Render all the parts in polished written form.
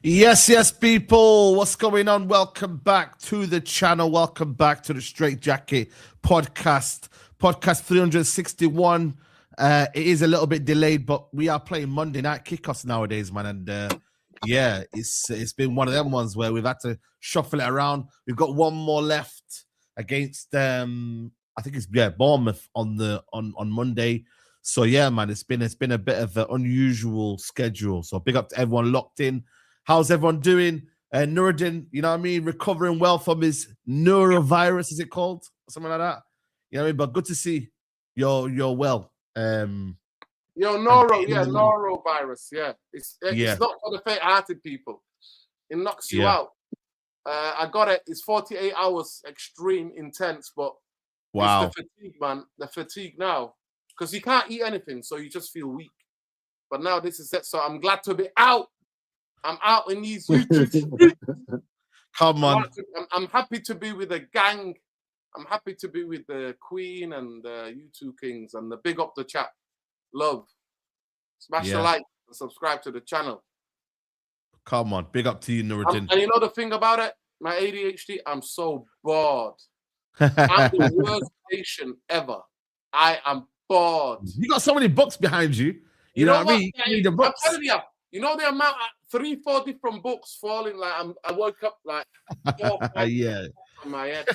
Yes, people. What's going on? Welcome back to the channel. Welcome back to the Straightjacket podcast. Podcast 361. It is a little bit delayed, but we are playing Monday night kickoffs nowadays, man. And yeah, it's been one of them ones where we've had to shuffle it around. We've got one more left against I think it's Bournemouth on Monday. So yeah, man, it's been a bit of an unusual schedule. So big up to everyone locked in. How's everyone doing? Nuruddin, you know what I mean? Recovering well from his neurovirus, is it called? Something like that. You know what I mean? But good to see you're well. Norovirus, yeah. It's not for the faint-hearted people. It knocks you out. I got it. It's 48 hours, extreme, intense, but wow. It's the fatigue, man. The fatigue now. Because you can't eat anything, so you just feel weak. But now this is it. So I'm glad to be out. I'm out in these YouTube streets. Come on. I'm happy to be with the gang. I'm happy to be with the Queen and the YouTube Kings and the big up the chat. Love. Smash the like and subscribe to the channel. Come on. Big up to you, Nuruddin. And you know the thing about it? My ADHD, I'm so bored. I'm the worst patient ever. I am bored. You got so many books behind you. You know what I mean? You need the books. I'm telling you. You know the amount of 3-4 different books falling. Like I woke up like 4 yeah on my head.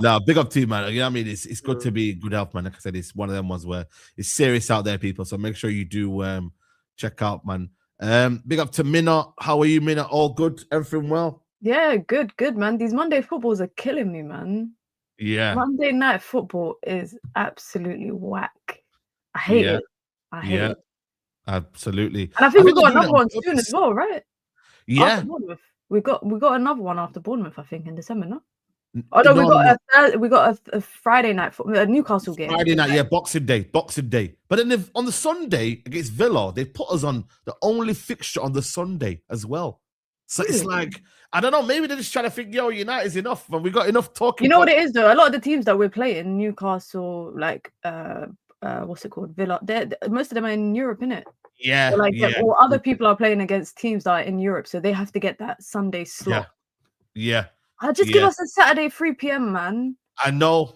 No, big up to you, man. You know what I mean? It's good to be good health, man. Like I said, it's one of them ones where it's serious out there, people. So make sure you do check out, man. Big up to Minna. How are you, Minna? All good? Everything well? Yeah, good, man. These Monday footballs are killing me, man. Yeah. Monday night football is absolutely whack. I hate it. I hate it. Absolutely. And I think we got they're doing another it on one soon as purpose. well, right? Yeah. After Bournemouth. We got another one after Bournemouth, I think, in December, no? Oh No, no, we got a Friday night a Newcastle game. Friday night, yeah, Boxing Day. But then on the Sunday against Villa, they put us on the only fixture on the Sunday as well. So it's like, I don't know, maybe they're just trying to think, yo, United's enough, and we got enough talking. You know what it is though? A lot of the teams that we're playing, Newcastle, like what's it called? Villa, most of them are in Europe, innit? Yeah. So or other people are playing against teams that are in Europe, so they have to get that Sunday slot. Yeah. Just give us a Saturday 3 p.m, man. I know,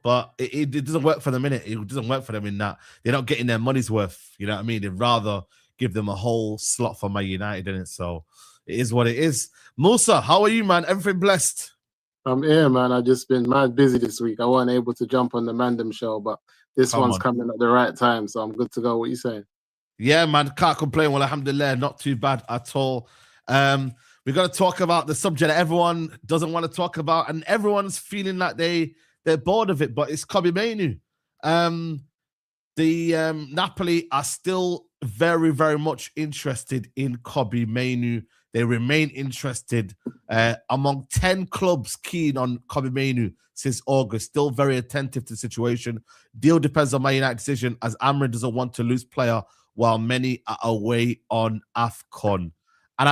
but it doesn't work for them, innit? It doesn't work for them in that they're not getting their money's worth. You know what I mean? They'd rather give them a whole slot for Man United, innit? So it is what it is. Musa, how are you, man? Everything blessed? I'm here, man. I've just been mad busy this week. I wasn't able to jump on the Mandem show, but this one's coming at the right time, so I'm good to go. What you saying? Yeah, man. Can't complain. Well, alhamdulillah, not too bad at all. We're going to talk about the subject that everyone doesn't want to talk about, and everyone's feeling like they're bored of it, but it's Kobbie Mainoo. The Napoli are still very, very much interested in Kobbie Mainoo. They remain interested among 10 clubs keen on Kobbie Mainoo since August, still very attentive to the situation. Deal depends on Man United decision, as Amorim doesn't want to lose player while many are away on AFCON. And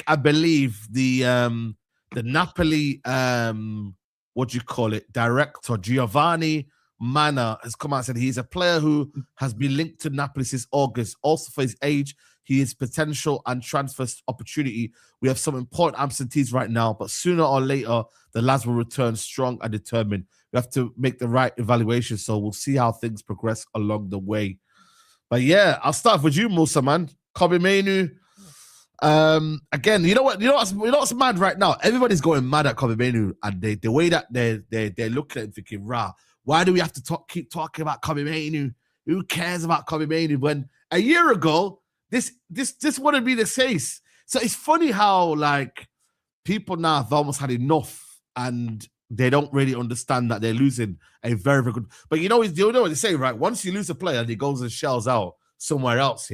I believe the Napoli, director, Giovanni Manna, has come out and said he's a player who has been linked to Napoli since August. Also for his age, he is potential and transfer opportunity. We have some important absentees right now, but sooner or later, the lads will return strong and determined. We have to make the right evaluation, so we'll see how things progress along the way. But yeah, I'll start with you, Musa, man. Kobbie Mainoo. Again, you know what's mad right now? Everybody's going mad at Kobbie Mainoo, and the way that they're looking at it, thinking, rah, why do we have to keep talking about Kobbie Mainoo? Who cares about Kobbie Mainoo? When a year ago, this wouldn't be the case. So it's funny how like people now have almost had enough, and they don't really understand that they're losing a very, very good. But you know what they say, right? Once you lose a player and he goes and shells out somewhere else,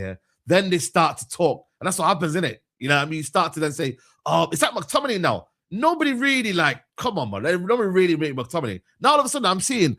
then they start to talk. And that's what happens, isn't it? You know what I mean? You start to then say, oh, it's like McTominay now. Nobody really come on, man. Nobody really make McTominay. Now all of a sudden I'm seeing,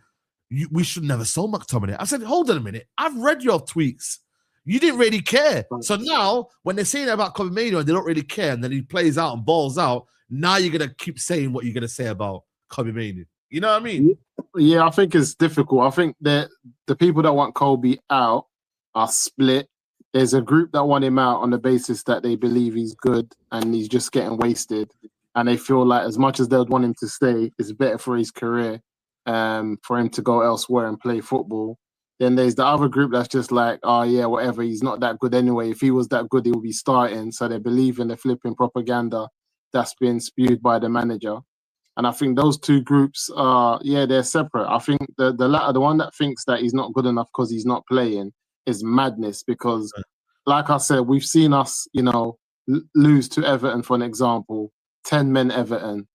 we should never sell McTominay. I said, hold on a minute. I've read your tweets. You didn't really care. So now when they're saying about Kobbie Mainoo and they don't really care, and then he plays out and balls out, now you're going to keep saying what you're going to say about Kobbie Mainoo. You know what I mean? Yeah, I think it's difficult. I think that the people that want Kobbie out are split. There's a group that want him out on the basis that they believe he's good and he's just getting wasted. And they feel like as much as they'd want him to stay, it's better for his career, for him to go elsewhere and play football. Then there's the other group that's just like, oh yeah, whatever, he's not that good anyway. If he was that good, he would be starting. So they believe in the flipping propaganda that's been spewed by the manager. And I think those two groups are, they're separate. I think the latter, the one that thinks that he's not good enough because he's not playing, is madness, because like I said, we've seen us, lose to Everton, for an example, 10 men Everton,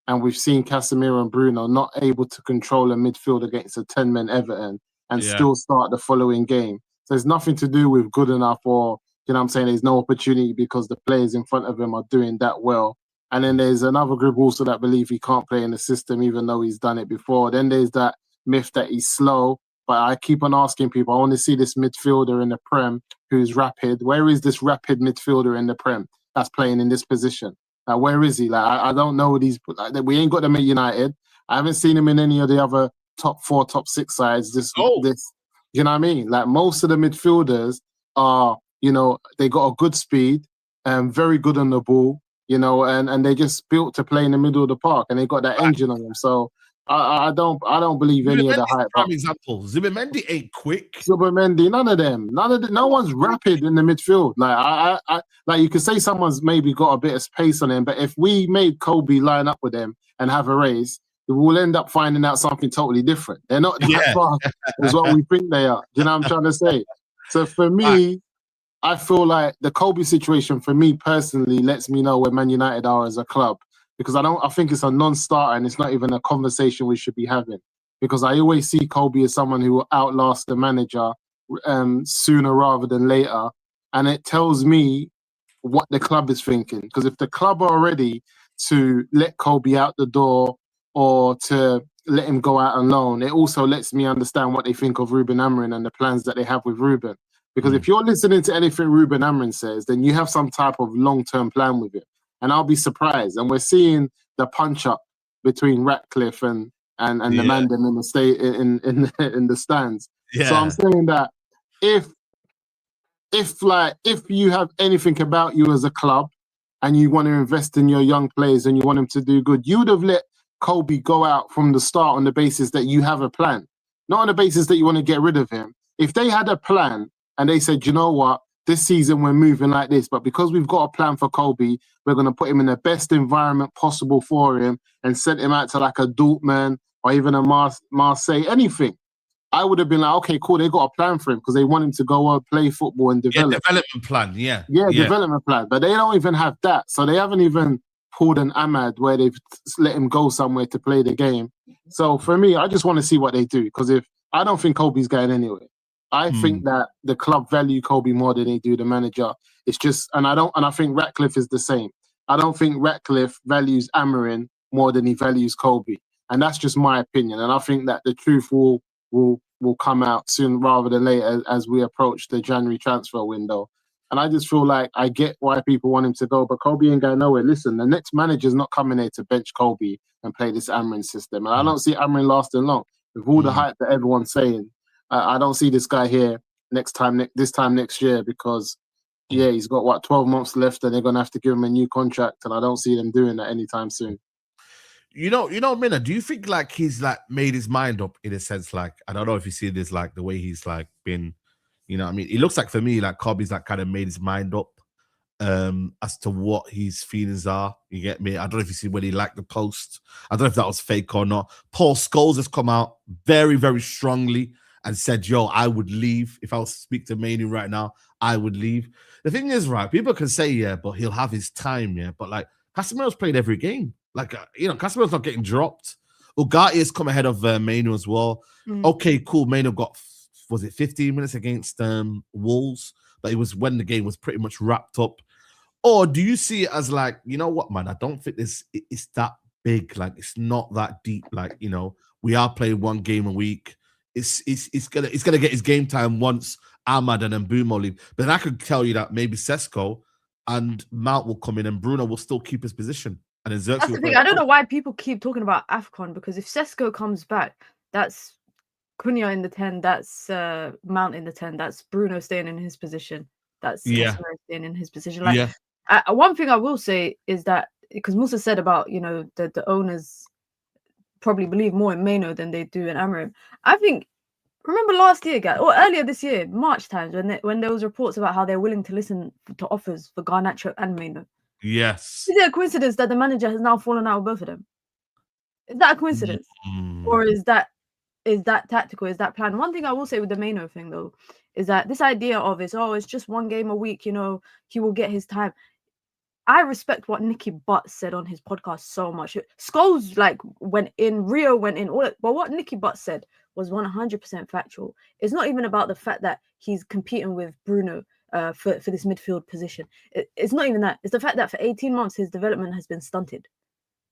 and we've seen Casemiro and Bruno not able to control a midfield against a 10 men Everton and still start the following game. So it's nothing to do with good enough, or, there's no opportunity because the players in front of him are doing that well. And then there's another group also that believe he can't play in the system even though he's done it before. Then there's that myth that he's slow. But I keep on asking people, I want to see this midfielder in the Prem who's rapid. Where is this rapid midfielder in the Prem that's playing in this position? Where is he? I don't know these. We ain't got them at United. I haven't seen him in any of the other top 4, top 6 sides. You know what I mean? Like most of the midfielders are, they got a good speed and very good on the ball, and they just built to play in the middle of the park, and they got that engine on them. So I don't believe any of the hype. Prime example, Zubimendi ain't quick. Zubimendi, none of them. No one's rapid in the midfield. Like you could say someone's maybe got a bit of pace on him, but if we made Kobbie line up with them and have a race, we'll end up finding out something totally different. They're not that fast as what we think they are. Do you know what I'm trying to say? So for me, I feel like the Kobbie situation, for me personally, lets me know where Man United are as a club. because I think it's a non-starter and it's not even a conversation we should be having. Because I always see Kobbie as someone who will outlast the manager sooner rather than later, and it tells me what the club is thinking. Because if the club are ready to let Kobbie out the door or to let him go out on loan, it also lets me understand what they think of Ruben Amorim and the plans that they have with Ruben. Because if you're listening to anything Ruben Amorim says, then you have some type of long-term plan with it. And I'll be surprised. And we're seeing the punch-up between Ratcliffe and the man them in the state in the stands. Yeah. So I'm saying that if you have anything about you as a club and you want to invest in your young players and you want them to do good, you would have let Kobbie go out from the start on the basis that you have a plan, not on the basis that you want to get rid of him. If they had a plan and they said, you know what, this season we're moving like this, but because we've got a plan for Kobbie, we're going to put him in the best environment possible for him and send him out to like a Dortmund or even a Marseille, anything, I would have been like, okay, cool, they got a plan for him because they want him to go play football and develop. Yeah, development plan, yeah. Yeah, development plan. But they don't even have that. So they haven't even pulled an Ahmad where they've let him go somewhere to play the game. So for me, I just want to see what they do, because I don't think Kobbie's going anywhere. I think that the club value Kobbie more than they do the manager. It's just, and I think Ratcliffe is the same. I don't think Ratcliffe values Amorim more than he values Kobbie. And that's just my opinion. And I think that the truth will come out soon rather than later as we approach the January transfer window. And I just feel like I get why people want him to go, but Kobbie ain't going nowhere. Listen, the next manager's not coming here to bench Kobbie and play this Amorim system. And I don't see Amorim lasting long. With all the hype that everyone's saying, I don't see this guy here this time next year, because he's got 12 months left and they're going to have to give him a new contract, and I don't see them doing that anytime soon. You know, Minna, do you think like he's like made his mind up in a sense? Like, I don't know if you see this, like the way he's like been, you know what I mean? It looks like for me, like Kobbie's like kind of made his mind up as to what his feelings are. You get me? I don't know if you see when he liked the post. I don't know if that was fake or not. Paul Scholes has come out very, very strongly and said, yo, I would leave. If I was to speak to Mainoo right now, I would leave. The thing is, right, people can say, yeah, but he'll have his time, yeah. But like, Casemiro's played every game. Like, Casemiro's not getting dropped. Ugarte has come ahead of Mainoo as well. Okay, cool. Mainoo got, was it 15 minutes against Wolves? But it was when the game was pretty much wrapped up. Or do you see it as like, you know what, man, I don't think it's that big. Like, it's not that deep. Like, you know, we are playing one game a week. It's gonna get his game time once Ahmad and Mbeumo leave. But then I could tell you that maybe Sesko and Mount will come in and Bruno will still keep his position. And then Zirkzee that's the thing. I don't know why people keep talking about AFCON, because if Sesko comes back, that's Cunha in the 10, that's Mount in the 10, that's Bruno staying in his position, that's Casemiro staying in his position. Like, one thing I will say is that, because Musa said about, you know, the owners probably believe more in Mainoo than they do in Amorim. I think, remember last year, guys, or earlier this year, March times, when there was reports about how they're willing to listen to offers for Garnacho and Mainoo. Yes. Is it a coincidence that the manager has now fallen out with both of them? Is that a coincidence? Or is that tactical? Is that planned? One thing I will say with the Mainoo thing, though, is that this idea of it's just one game a week, you know, he will get his time. I respect what Nicky Butt said on his podcast so much. Scholes went in, Rio went in, all that, but what Nicky Butt said was 100% factual. It's not even about the fact that he's competing with Bruno for this midfield position. It's not even that. It's the fact that for 18 months his development has been stunted.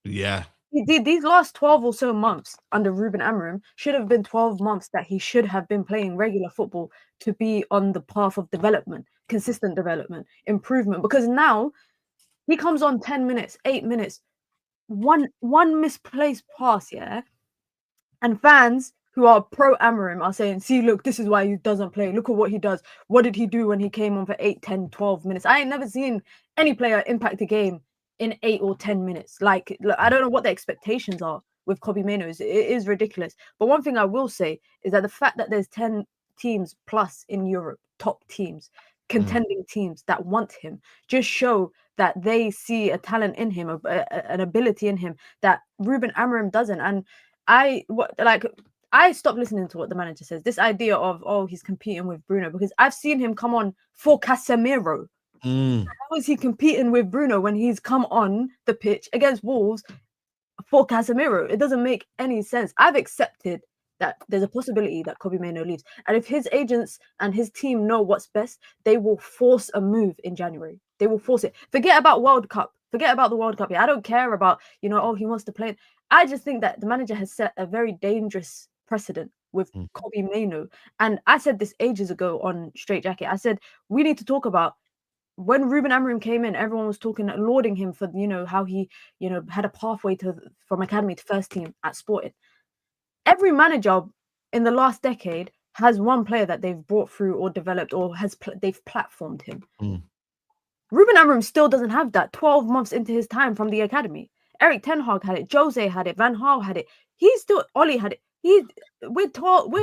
Yeah. These last 12 or so months under Ruben Amorim should have been 12 months that he should have been playing regular football to be on the path of development, consistent development, improvement. Because now he comes on 10 minutes, 8 minutes, one misplaced pass, yeah? And fans who are pro Amorim are saying, see, look, this is why he doesn't play. Look at what he does. What did he do when he came on for 8, 10, 12 minutes? I ain't never seen any player impact a game in 8 or 10 minutes. Like, look, I don't know what the expectations are with Kobbie Mainoo. It is ridiculous. But one thing I will say is that the fact that there's 10 teams plus in Europe, top teams, contending teams that want him, just show that they see a talent in him, an ability in him that Ruben Amorim doesn't. And I stopped listening to what the manager says. This idea of, he's competing with Bruno, because I've seen him come on for Casemiro. How is he competing with Bruno when he's come on the pitch against Wolves for Casemiro? It doesn't make any sense. I've accepted that there's a possibility that Kobbie Mainoo leaves. And if his agents and his team know what's best, they will force a move in January. They will force it. Forget about World Cup. Forget about the World Cup. Yeah, I don't care about, oh, he wants to play. I just think that the manager has set a very dangerous precedent with Kobbie Mainoo. And I said this ages ago on Straightjacket. I said, we need to talk about when Ruben Amorim came in, everyone was talking, lauding him for, how he, had a pathway from academy to first team at Sporting. Every manager in the last decade has one player that they've brought through or developed or they've platformed him. Ruben Amorim still doesn't have that 12 months into his time from the academy. Eric Ten Hag had it. Jose had it. Van Gaal had it. Ollie had it. We're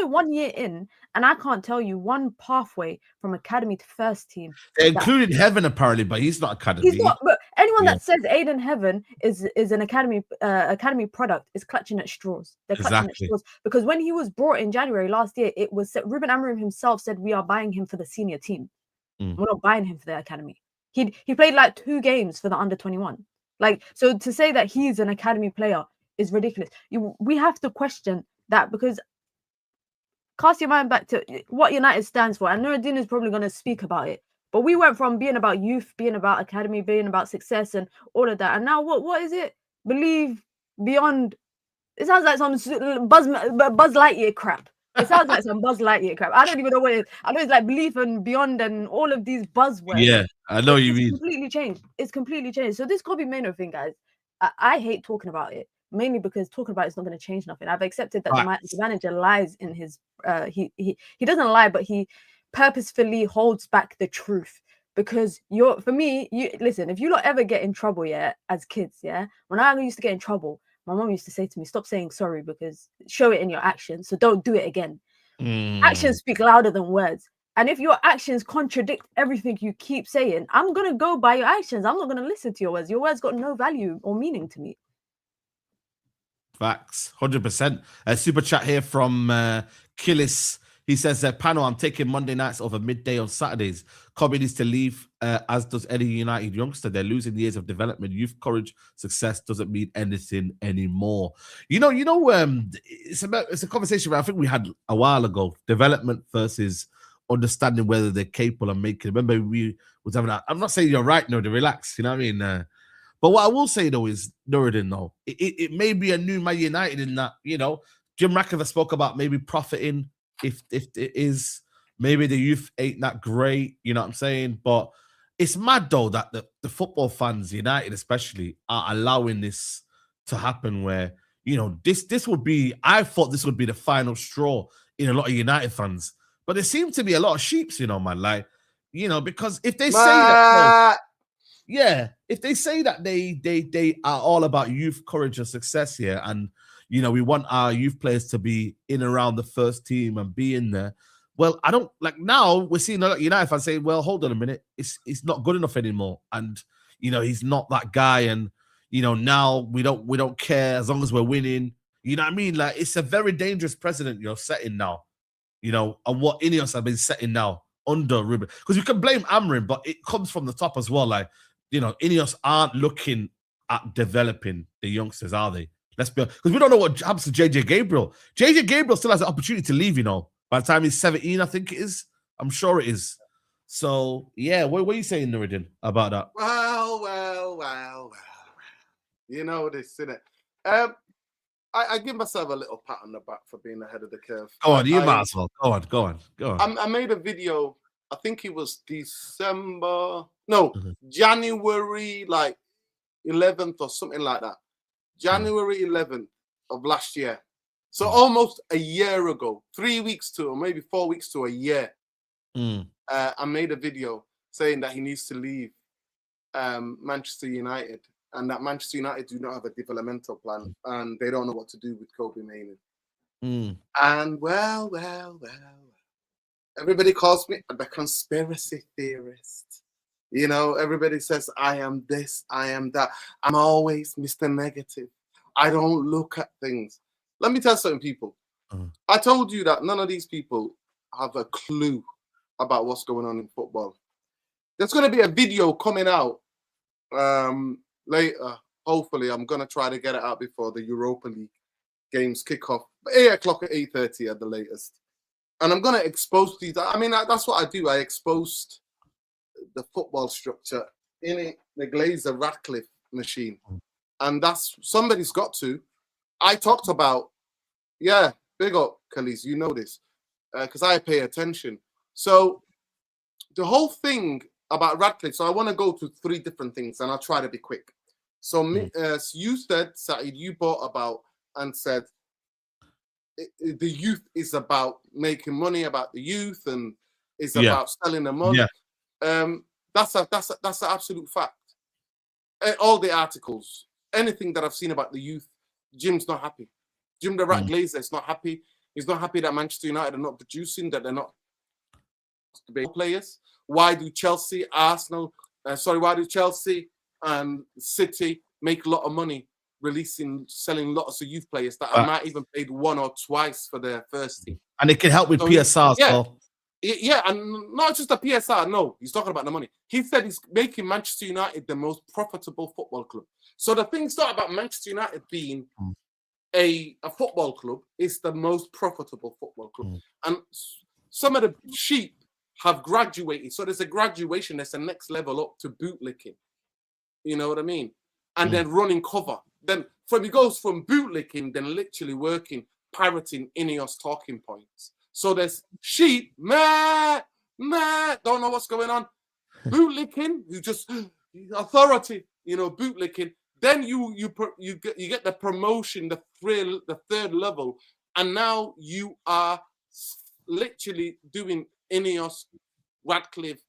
1 year in, and I can't tell you one pathway from academy to first team. They included Heaven apparently, but he's not academy. He's not. But anyone that says Aiden Heaven is an academy product is clutching at straws. They're clutching at straws because when he was brought in January last year, it was Ruben Amorim himself said we are buying him for the senior team. We're not buying him for the academy. He played like 2 games for the under-21. So to say that he's an academy player is ridiculous. We have to question that, because cast your mind back to what United stands for. And Nuruddin is probably going to speak about it. But we went from being about youth, being about academy, being about success and all of that. And now what is it? Believe beyond. It sounds like some Buzz Lightyear crap. It sounds like some Buzz Lightyear crap. I don't even know what it is. I know it's like belief and beyond and all of these buzzwords. Yeah, I know you mean. Completely changed. It's completely changed. So this Kobbie Mainoo thing, guys, I hate talking about it. Mainly because talking about it's not going to change nothing. I've accepted that the manager lies in his. He doesn't lie, but he purposefully holds back the truth. Because listen. If you not ever get in trouble, as kids, when I used to get in trouble, my mom used to say to me, "Stop saying sorry because show it in your actions. So don't do it again." Actions speak louder than words. And if your actions contradict everything you keep saying, I'm gonna go by your actions. I'm not gonna listen to your words. Your words got no value or meaning to me. Facts, 100%. A super chat here from Killis. He says, panel, I'm taking Monday nights over midday on Saturdays. Kobbie needs to leave, as does any United youngster. They're losing years of development. Youth courage, success doesn't mean anything anymore. It's a conversation I think we had a while ago. Development versus understanding whether they're capable of making. Remember, we was having I'm not saying you're right, no, to relax. You know what I mean? But what I will say, though, is Nuruddin, though, it may be a new Man United in that, Jim Ratcliffe spoke about maybe profiting if it is. Maybe the youth ain't that great, you know what I'm saying? But it's mad, though, that the football fans, United especially, are allowing this to happen where, this would be, I thought this would be the final straw in a lot of United fans. But there seem to be a lot of sheeps, man, because if they say that... if they say that they are all about youth, courage, and success here, and we want our youth players to be in around the first team and be in there. Well, I don't now we're seeing a lot of United fans saying, "Well, hold on a minute, it's not good enough anymore," and he's not that guy, and now we don't care as long as we're winning. You know what I mean? It's a very dangerous precedent you're setting now. And what INEOS have been setting now under Ruben, because you can blame Amorim, but it comes from the top as well. INEOS aren't looking at developing the youngsters, are they? Let's be honest, because we don't know what happens to JJ Gabriel. JJ Gabriel still has an opportunity to leave, by the time he's 17, I think it is. I'm sure it is. So, what are you saying, Nuruddin, about that? Well. You know this, innit? I give myself a little pat on the back for being ahead of the curve. Go on, you might as well. Go on. I made a video, I think it was January 11th or something like that. January 11th of last year. So almost a year ago, 3 weeks to, or maybe 4 weeks to a year. I made a video saying that he needs to leave Manchester United, and that Manchester United do not have a developmental plan, and they don't know what to do with Kobbie Mainoo. And well, everybody calls me the conspiracy theorist. Everybody says I am this, I am that. I'm always Mr. Negative. I don't look at things. Let me tell certain people. I told you that none of these people have a clue about what's going on in football. there's going to be a video coming out later. Hopefully, I'm going to try to get it out before the Europa League games kick off. 8 o'clock at 8:30 at the latest. And I'm going to expose these. I mean, that's what I do. I exposed the football structure in it, the Glazer Ratcliffe machine. And that's, somebody's got to. I talked about, yeah, big up, Khalees, you know this, because I pay attention. So the whole thing about Ratcliffe, so I want to go to 3 different things, and I'll try to be quick. So you said, Saeed, you brought about and said the youth is about making money about the youth and is about selling them on. Yeah. That's an absolute fact. All the articles, anything that I've seen about the youth, Jim's not happy. Jim the Rat Glazer is not happy. He's not happy that Manchester United are not producing, that they're not players. Why do Chelsea, why do Chelsea and City make a lot of money selling lots of youth players that are not even paid 1 or twice for their first team? And it can help with PSR as well. Yeah, and not just the PSR, no, he's talking about the money. He said he's making Manchester United the most profitable football club. So the thing's not about Manchester United being a football club, it's the most profitable football club. And some of the sheep have graduated. So there's a graduation, there's a next level up to bootlicking. You know what I mean? And then running cover. Then he goes from bootlicking, then literally working, parroting INEOS talking points. So there's sheep, don't know what's going on. Bootlicking, you just authority, bootlicking. Then you get the promotion, the third level, and now you are literally doing INEOS, Ratcliffe,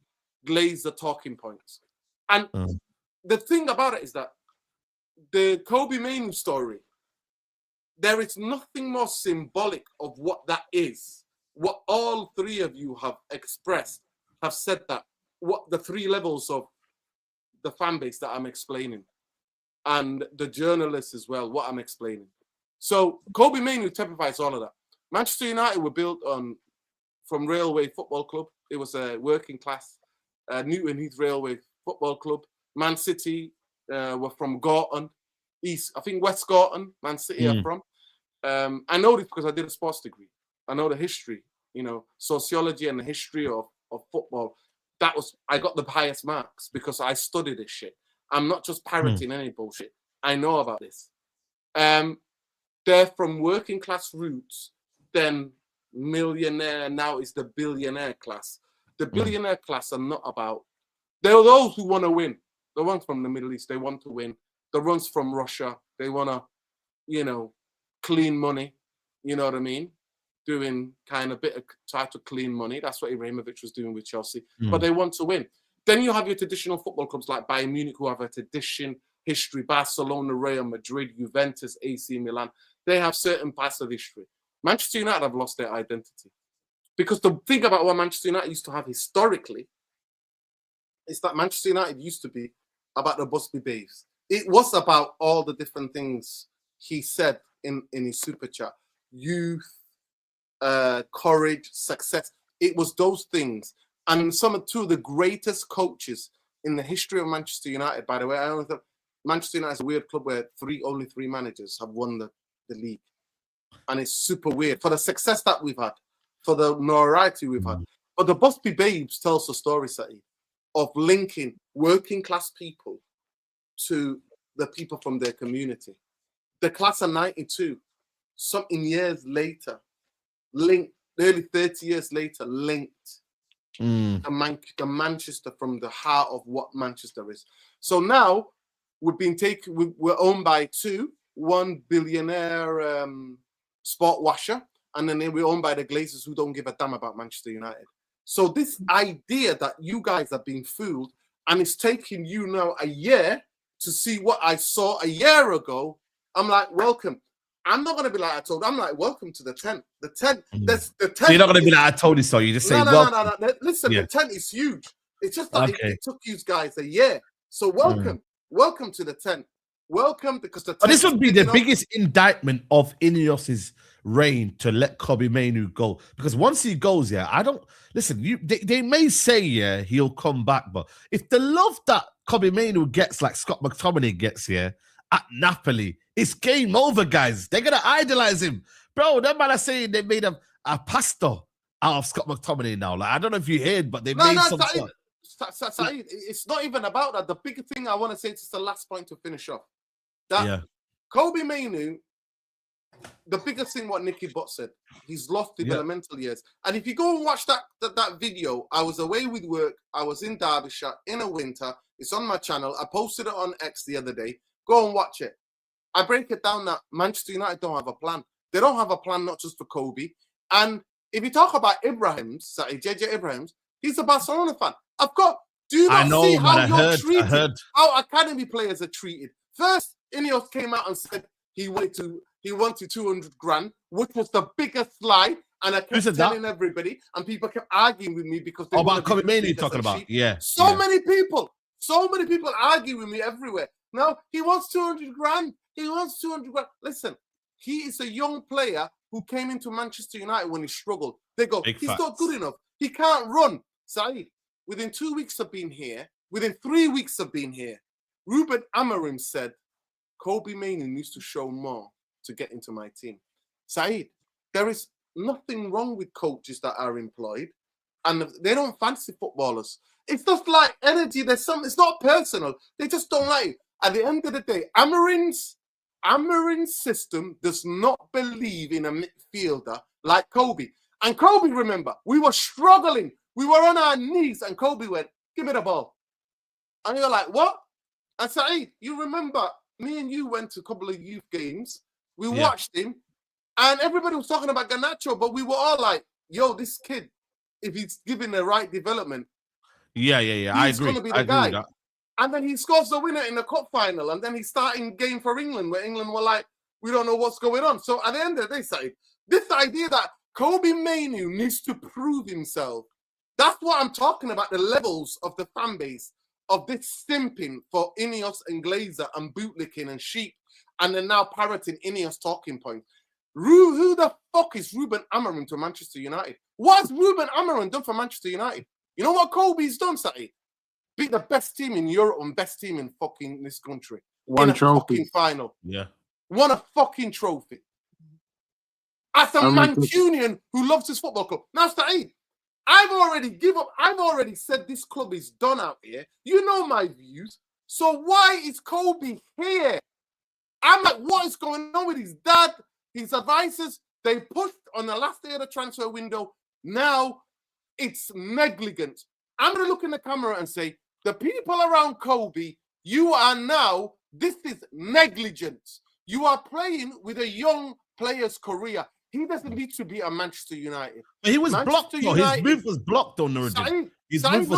Glazer talking points. And the thing about it is that the Kobbie Mainoo story, there is nothing more symbolic of what that is. What all 3 of you have expressed, have said that, what the 3 levels of the fan base that I'm explaining, and the journalists as well, what I'm explaining. So Kobbie Mainoo typifies all of that. Manchester United were built from Railway Football Club. It was a working class Newton Heath Railway Football Club. Man City were from Gorton, West Gorton, Man City are from. I know this because I did a sports degree. I know the history, sociology and the history of football. I got the highest marks because I studied this shit. I'm not just parroting any bullshit. I know about this. They're from working class roots, then millionaire, now is the billionaire class. The billionaire class are not about, they're those who want to win. The ones from the Middle East, they want to win. The ones from Russia, they want to, clean money. You know what I mean? Doing kind of try to clean money. That's what Ibrahimovic was doing with Chelsea. But they want to win. Then you have your traditional football clubs like Bayern Munich, who have a tradition, history. Barcelona, Real Madrid, Juventus, AC Milan. They have certain parts of history. Manchester United have lost their identity. Because the thing about what Manchester United used to have historically is that Manchester United used to be about the Busby Babes. It was about all the different things he said in his super chat. Youth, courage, success. It was those things. And two of the greatest coaches in the history of Manchester United, by the way, I always thought Manchester United is a weird club where only three managers have won the league. And it's super weird for the success that we've had, for the notoriety we've had. But the Busby Babes tells the story, Saeed, of linking working class people to the people from their community. The class of 92, something years later, linked, nearly 30 years later, linked the Manchester from the heart of what Manchester is. So now we're owned by one billionaire sport washer, and then we're owned by the Glazers who don't give a damn about Manchester United. So this idea that you guys are being fooled, and it's taking you now a year to see what I saw a year ago, I'm like, welcome. I'm not going to be like I told. I'm like, welcome to the tent. The tent. That's the tent. So you're not going to be like I told you so. You just say, no. Listen, the tent is huge. It's just that it took you guys a year. So welcome to the tent. welcome because the. But this would be the biggest indictment of Ineos's reign to let Kobbie Mainoo go, because once he goes, I don't listen. They may say he'll come back, but if the love that Kobbie Mainoo gets, like Scott McTominay gets at Napoli, it's game over, guys. They're gonna idolize him, bro. That man are saying they made a pastor out of Scott McTominay now. Like, I don't know if you heard, but they made some. Saeed, it's not even about that. The bigger thing I want to say is the last point to finish off. That Kobbie Mainoo, the biggest thing what Nicky Butt said, he's lost developmental years. And if you go and watch that video, I was away with work. I was in Derbyshire in a winter. It's on my channel. I posted it on X the other day. Go and watch it. I break it down that Manchester United don't have a plan. They don't have a plan, not just for Kobbie. And if you talk about Ibrahim's, JJ Ibrahim's, he's a Barcelona fan. Do you not see how you're treated? How academy players are treated? First, Ineos came out and said he wanted 200 grand, which was the biggest lie. And I kept telling everybody, and people kept arguing with me because they about Kobbie Mainoo you're talking about. Many people argue with me everywhere. No, he wants 200 grand. He wants 200 grand. Listen, he is a young player who came into Manchester United when he struggled. They go, he's not good enough. He can't run. Saeed, within 2 weeks of being here, within 3 weeks of being here, Ruben Amorim said, Kobbie Mainoo needs to show more to get into my team. Saeed, there is nothing wrong with coaches that are employed and they don't fancy footballers. It's just like energy. It's not personal. They just don't like it. At the end of the day, Amorim's system does not believe in a midfielder like Kobbie. And Kobbie, remember, we were struggling. We were on our knees, and Kobbie went, give me the ball. And you're like, what? I said, hey, you remember, me and you went to a couple of youth games. We watched him, and everybody was talking about Garnacho, but we were all like, yo, this kid, if he's given the right development, I agree. He's going to be the guy. And then he scores the winner in the cup final, and then he's starting game for England, where England were like, we don't know what's going on. So at the end of the day, Saeed, this idea that Kobbie Mainoo needs to prove himself, that's what I'm talking about, the levels of the fan base of this simping for Ineos and Glazer and bootlicking and sheep, and then now parroting Ineos talking points. Who the fuck is Ruben Amorim to Manchester United? What's Ruben Amorim done for Manchester United? You know what Kobbie's done, Saeed? Beat the best team in Europe and best team in fucking this country. One trophy. Fucking final. Yeah. Won a fucking trophy. As a Mancunian who loves his football club. Now, Saeed, I've already given up. I've already said this club is done out here. You know my views. So why is Kobbie here? I'm like, what is going on with his dad, his advisors? They pushed on the last day of the transfer window. Now it's negligence. I'm going to look in the camera and say, the people around Kobbie, you are now, this is negligence. You are playing with a young player's career. He doesn't need to be at Manchester United. He was blocked, though. His move was blocked on Nuruddin. His move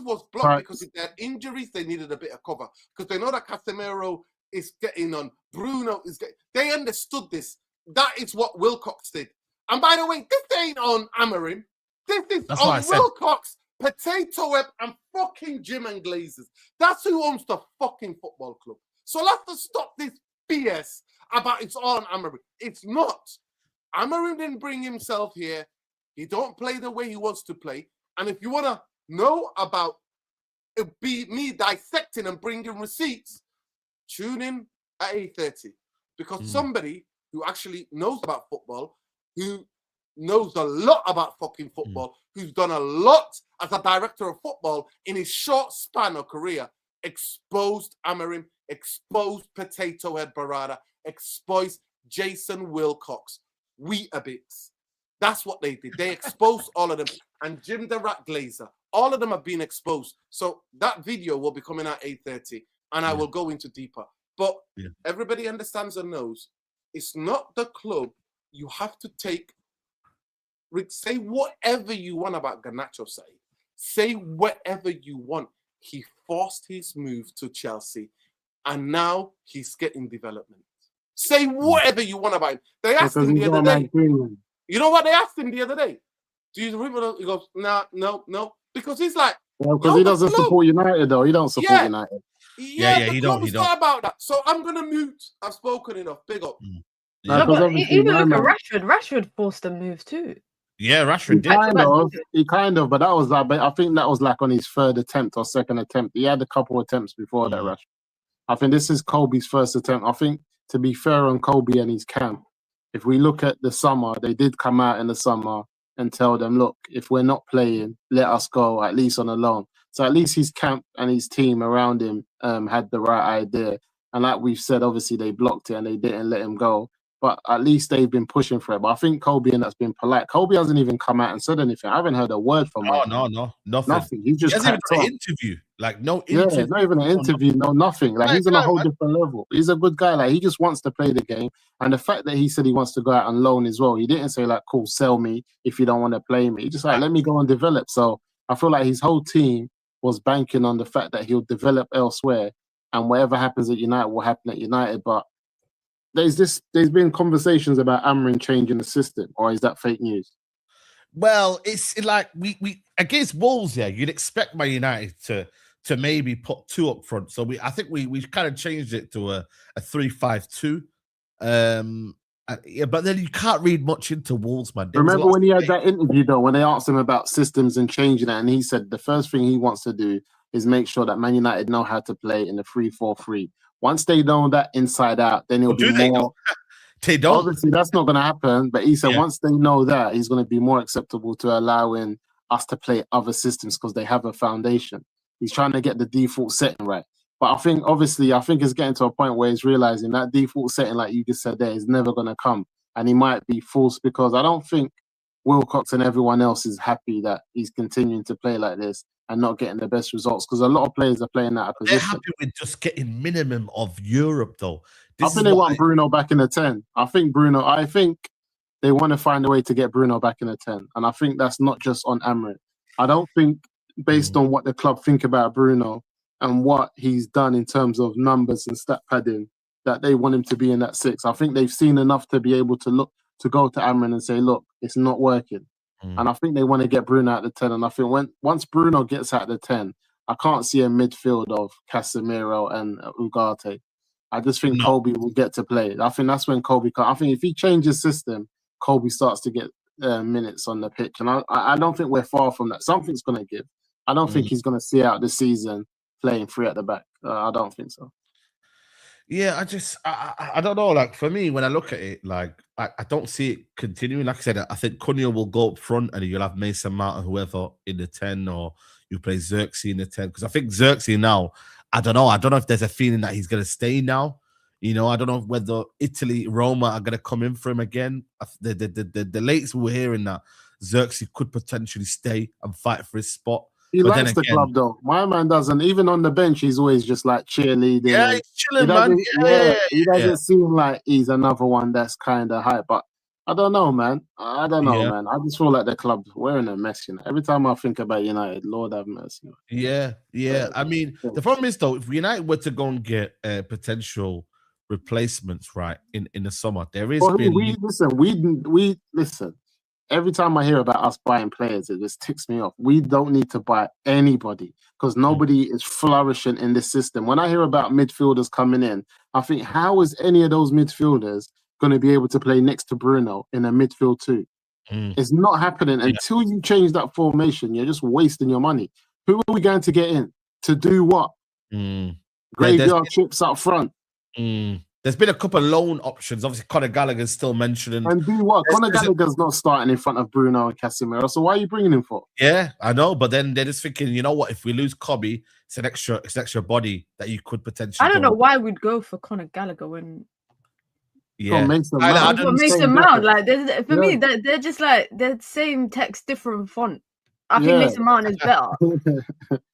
was blocked because if they had injuries, they needed a bit of cover. Because they know that Casemiro is getting on. Bruno is getting... They understood this. That is what Wilcox did. And by the way, this ain't on Amorim. This is on Wilcox, Potato Web, and fucking Jim and Glazers. That's who owns the fucking football club. So let's just stop this BS about it's all on Amorim. It's not. Amorim didn't bring himself here. He don't play the way he wants to play. And if you want to know about it, be me dissecting and bringing receipts, tune in at 8:30. Because somebody who actually knows about football, who knows a lot about fucking football, who's done a lot as a director of football in his short span of career, exposed Amorim, exposed Potato Head Barada, exposed Jason Wilcox, Weetabix. That's what they did. They exposed all of them. And Jim the Rat Glazer, all of them have been exposed. So that video will be coming at 8:30, and I will go into deeper. But everybody understands and knows it's not the club. You have to take... Say whatever you want about Garnacho, say whatever you want. He forced his move to Chelsea, and now he's getting development. Say whatever you want about him. They asked him the other day. You know what they asked him the other day? Do you remember? He goes, no. Because he's like... Well, because he doesn't support United, though. He don't support United. Yeah, he the don't. club He was don't. thought about that. So I'm gonna mute. I've spoken enough. Big up. No, No, 'cause but obviously even my look at man- Rashford. Rashford forced a move too. Yeah, Rashford did. He kind of, but that was like, I think that was like on his third attempt or second attempt. He had a couple attempts before that, Rashford. I think this is Kobbie's first attempt. I think, to be fair on Kobbie and his camp, if we look at the summer, they did come out in the summer and tell them, look, if we're not playing, let us go, at least on a loan. So at least his camp and his team around him had the right idea. And like we've said, obviously they blocked it and they didn't let him go. But at least they've been pushing for it. But I think Kobbie, and that's been polite. Kobbie hasn't even come out and said anything. I haven't heard a word from him. No, nothing. Nothing. He He just hasn't even cracked done on. an interview. Like, no Yeah, interview. not even an interview, no nothing. Like, he's on a whole man. different level. He's a good guy. Like, he just wants to play the game. And the fact that he said he wants to go out on loan as well, he didn't say, like, cool, sell me if you don't want to play me. He just like, let me go and develop. So I feel like his whole team was banking on the fact that he'll develop elsewhere, and whatever happens at United will happen at United. But there's been conversations about Amorim changing the system, or is that fake news? Well, it's like we against Wolves, yeah, you'd expect Man United to maybe put two up front. So I think we kind of changed it to a 3-5-2. Yeah, but then you can't read much into Wolves, man. Remember when he had that interview though, when they asked him about systems and changing it, and he said the first thing he wants to do is make sure that Man United know how to play in the 3-4-3. Once they know that inside out, then it'll be more. They don't. Obviously, that's not going to happen. But he said once they know that, he's going to be more acceptable to allowing us to play other systems because they have a foundation. He's trying to get the default setting right. But I think it's getting to a point where he's realizing that default setting, like you just said there, is never going to come. And he might be forced, because I don't think Wilcox and everyone else is happy that he's continuing to play like this and not getting the best results, because a lot of players are playing out of position. They're happy with just getting minimum of Europe, though. I think they want Bruno back in the 10. I think they want to find a way to get Bruno back in the 10. And I think that's not just on Amorim. I don't think, based on what the club think about Bruno and what he's done in terms of numbers and stat padding, that they want him to be in that 6. I think they've seen enough to be able to go to Amorim and say, look, it's not working. And I think they want to get Bruno at the 10. And I think once Bruno gets at the 10, I can't see a midfield of Casemiro and Ugarte. I just think Kobbie will get to play. I think that's when Kobbie I think if he changes system, Kobbie starts to get minutes on the pitch. And I don't think we're far from that. Something's going to give. I don't think he's going to see out the season playing 3 at the back. I don't think so. Yeah, I don't know. Like, for me, when I look at it, like, I don't see it continuing. Like I said, I think Cunha will go up front and you'll have Mason Mount or whoever in the 10, or you play Zirkzee in the 10. Because I think Zirkzee now, I don't know if there's a feeling that he's going to stay now. You know, I don't know whether Italy, Roma are going to come in for him again. The latest we're hearing that Zirkzee could potentially stay and fight for his spot. He likes the club, though. My man doesn't. Even on the bench, he's always just like cheerleading. Yeah, he's chilling, man. He doesn't seem like he's another one that's kind of hype. But I don't know, man. I don't know, man. I just feel like the club, we're in a mess, you know. Every time I think about United, Lord have mercy. Yeah. I mean, the problem is, though, if United were to go and get potential replacements, right, in the summer, there is listen. Every time I hear about us buying players, it just ticks me off. We don't need to buy anybody because nobody is flourishing in this system. When I hear about midfielders coming in, I think, how is any of those midfielders going to be able to play next to Bruno in a midfield 2? It's not happening until you change that formation. You're just wasting your money. Who are we going to get in to do what? Graveyard chips up front. There's been a couple of loan options. Obviously, Conor Gallagher's still mentioning. And do what? Conor Gallagher's not starting in front of Bruno and Casemiro. So why are you bringing him for? Yeah, I know. But then they're just thinking, you know what? If we lose Kobbie, it's an extra body that you could potentially. I don't know why we'd go for Conor Gallagher when. Yeah, Mason Mount. Like, for me, they're just like they're the same text, different font. I think Mason Mount is better.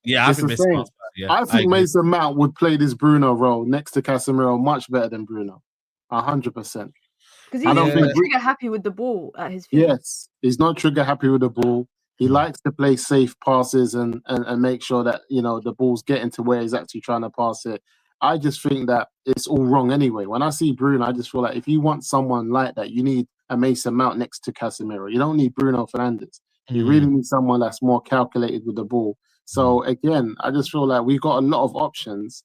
Yeah, I think Mason Mount. Yeah, I think Mason Mount would play this Bruno role next to Casemiro much better than Bruno, 100%. Because he's not trigger happy with the ball at his feet. Yes, he's not trigger happy with the ball. He likes to play safe passes and make sure that, you know, the ball's getting to where he's actually trying to pass it. I just think that it's all wrong anyway. When I see Bruno, I just feel like if you want someone like that, you need a Mason Mount next to Casemiro. You don't need Bruno Fernandes. You really need someone that's more calculated with the ball. So again, I just feel like we've got a lot of options,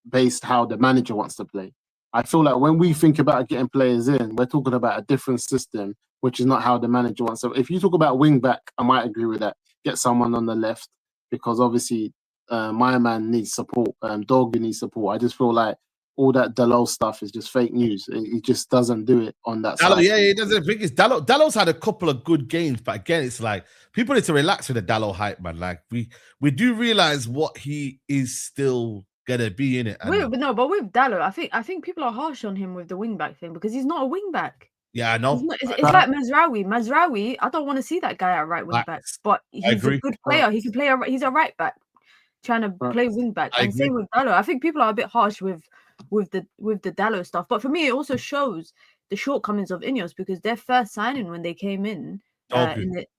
based how the manager wants to play. I feel like when we think about getting players in, we're talking about a different system, which is not how the manager wants. So if you talk about wing back, I might agree with that. Get someone on the left, because obviously my man needs support. Dorgu needs support. I just feel like all that Dalot stuff is just fake news. He just doesn't do it on that Dalot, side. yeah, he doesn't think it's Dalot. Dalot's had a couple of good games, but again, it's like people need to relax with the Dalot hype, man. Like we do realize what he is still gonna be in it. But with Dalot, I think people are harsh on him with the wing back thing because he's not a wing back. Yeah, I know. It's like Mazraoui. Mazraoui, I don't want to see that guy at right wing back, but he's a good player. He can play. He's a right back trying to play wing back. And same with Dalot. I think people are a bit harsh with the Dalot stuff, but for me, it also shows the shortcomings of INEOS because their first signing when they came in,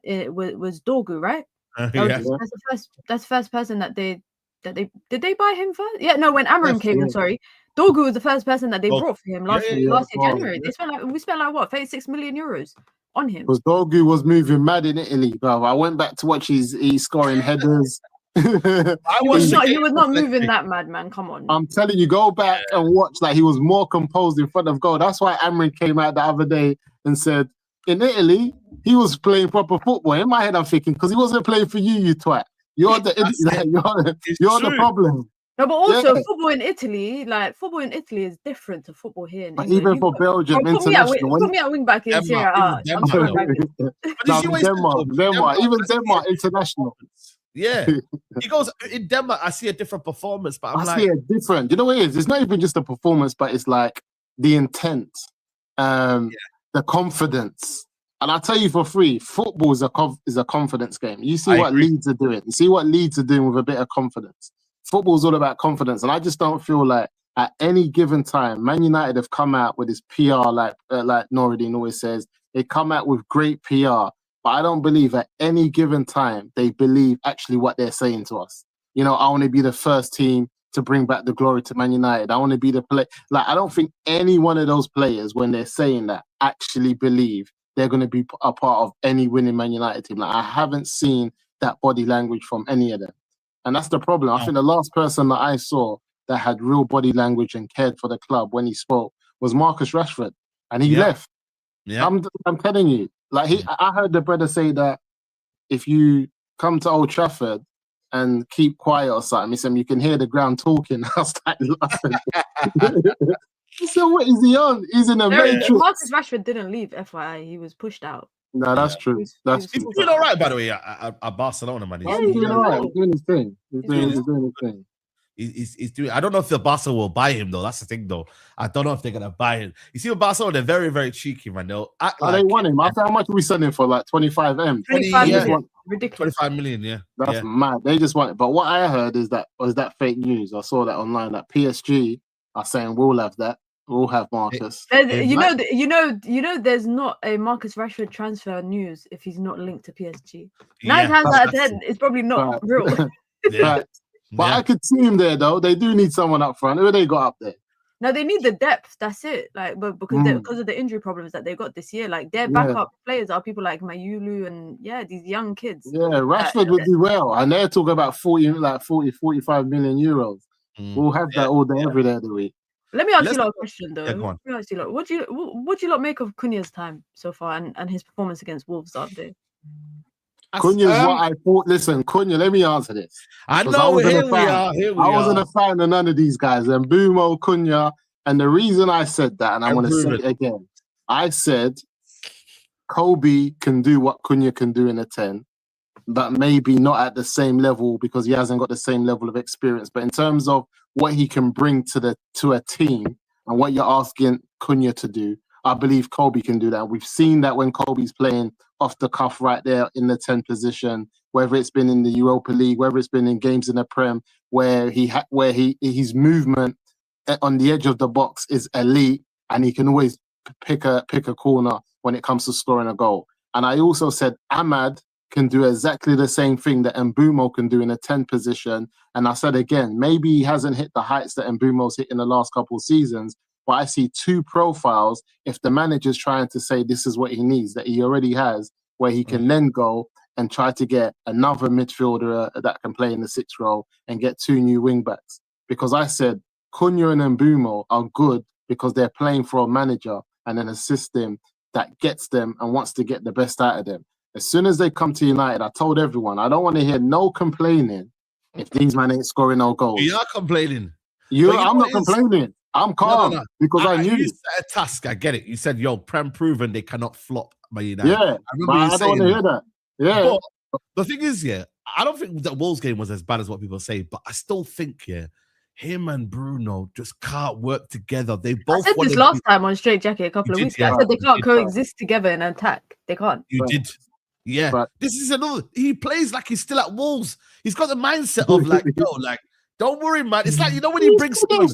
it was Dorgu, right? That's the first person that they did they buy him first? Yeah, no, when Amorim came in, sorry. Dorgu was the first person that they brought for him last year, January. We spent like what, 36 million euros on him. Because Dorgu was moving mad in Italy, bro. I went back to watch his scoring headers. He was not moving that mad, man. Come on. I'm telling you, go back and watch. Like, he was more composed in front of goal. That's why Amorim came out the other day and said, in Italy, he was playing proper football. In my head, I'm thinking, because he wasn't playing for you twat. You're the problem. No, but also football in Italy is different to football here. But even for Belgium, put me at wing back in Syria. Denmark, even Denmark international. Yeah, he goes in Denmark. I see a different performance, but I see a different. You know what it is? It's not even just a performance, but it's like the intent, the confidence. And I'll tell you for free, football is a confidence game. You see what Leeds are doing. You see what Leeds are doing with a bit of confidence. Football is all about confidence, and I just don't feel like at any given time, Man United have come out with this PR, like Noureddin always says, they come out with great PR. But I don't believe at any given time they believe actually what they're saying to us. You know, I want to be the first team to bring back the glory to Man United. I want to be the play. Like, I don't think any one of those players, when they're saying that, actually believe they're going to be a part of any winning Man United team. Like, I haven't seen that body language from any of them. And that's the problem. I think the last person that I saw that had real body language and cared for the club when he spoke was Marcus Rashford. And he left. Yeah. I'm telling you. Like, I heard the brother say that if you come to Old Trafford and keep quiet or something, he said you can hear the ground talking. I was like laughing. So what is he on? He's in a matrix. Marcus Rashford didn't leave, FYI. He was pushed out. No, that's true. He's doing all right, by the way, at Barcelona, man. He's doing all right. He's doing his thing. He's doing his thing. He's doing. I don't know if the Barca will buy him though. That's the thing though. I don't know if they're gonna buy him. You see, with Barcelona, they're very, very cheeky, man. They'll act they want him. After how much are we selling for? Like 25M. 25 million. Ridiculous. 25 million. Yeah, that's mad. They just want it. But what I heard is that fake news. I saw that online. That PSG are saying we'll have that. We'll have Marcus. You know, there's not a Marcus Rashford transfer news if he's not linked to PSG. 9 times out of 10, it's probably not real. But I could see him there though. They do need someone up front. Who they got up there? No, they need the depth. That's it. Like, but because of the injury problems that they got this year, like their backup players are people like Mayulu and these young kids. Yeah, Rashford would do well, and they're talking about 45 million euros. We'll have that all day, every day of the week. Let me ask you a question though. Let me ask you, what do you make of Cunha's time so far and his performance against Wolves out there? Cunha's what I thought. Listen, Cunha, let me answer this. I know, here we are. I wasn't a fan of none of these guys. And Mbeumo, Cunha. And the reason I said that, and I want to say it again, I said Kobbie can do what Cunha can do in a 10, but maybe not at the same level because he hasn't got the same level of experience. But in terms of what he can bring to a team and what you're asking Cunha to do, I believe Kobbie can do that. We've seen that when Kobbie's playing off the cuff right there in the 10 position, whether it's been in the Europa League, whether it's been in games in the Prem, where his movement on the edge of the box is elite, and he can always pick a corner when it comes to scoring a goal. And I also said Ahmad can do exactly the same thing that Mbeumo can do in a 10 position. And I said again, maybe he hasn't hit the heights that Mbeumo's hit in the last couple of seasons, but I see two profiles if the manager's trying to say this is what he needs, that he already has, where he can then go and try to get another midfielder that can play in the 6th role and get 2 new wing backs. Because I said Cunha and Mbeumo are good because they're playing for a manager and in a system that gets them and wants to get the best out of them. As soon as they come to United, I told everyone, I don't want to hear no complaining if these men ain't scoring no goals. You are complaining. I'm not complaining. I'm calm because I knew. You set a task. I get it. You said, yo, Prem proven they cannot flop by United. Yeah, I don't want to hear that. Yeah. But the thing is, I don't think that Wolves game was as bad as what people say, but I still think, him and Bruno just can't work together. They both. I said this last time on Straightjacket a couple of weeks ago. I said they can't coexist together in attack. They can't. You did. Yeah. But this is another. He plays like he's still at Wolves. He's got the mindset of like, yo, like, don't worry, man. It's like, when he brings someone.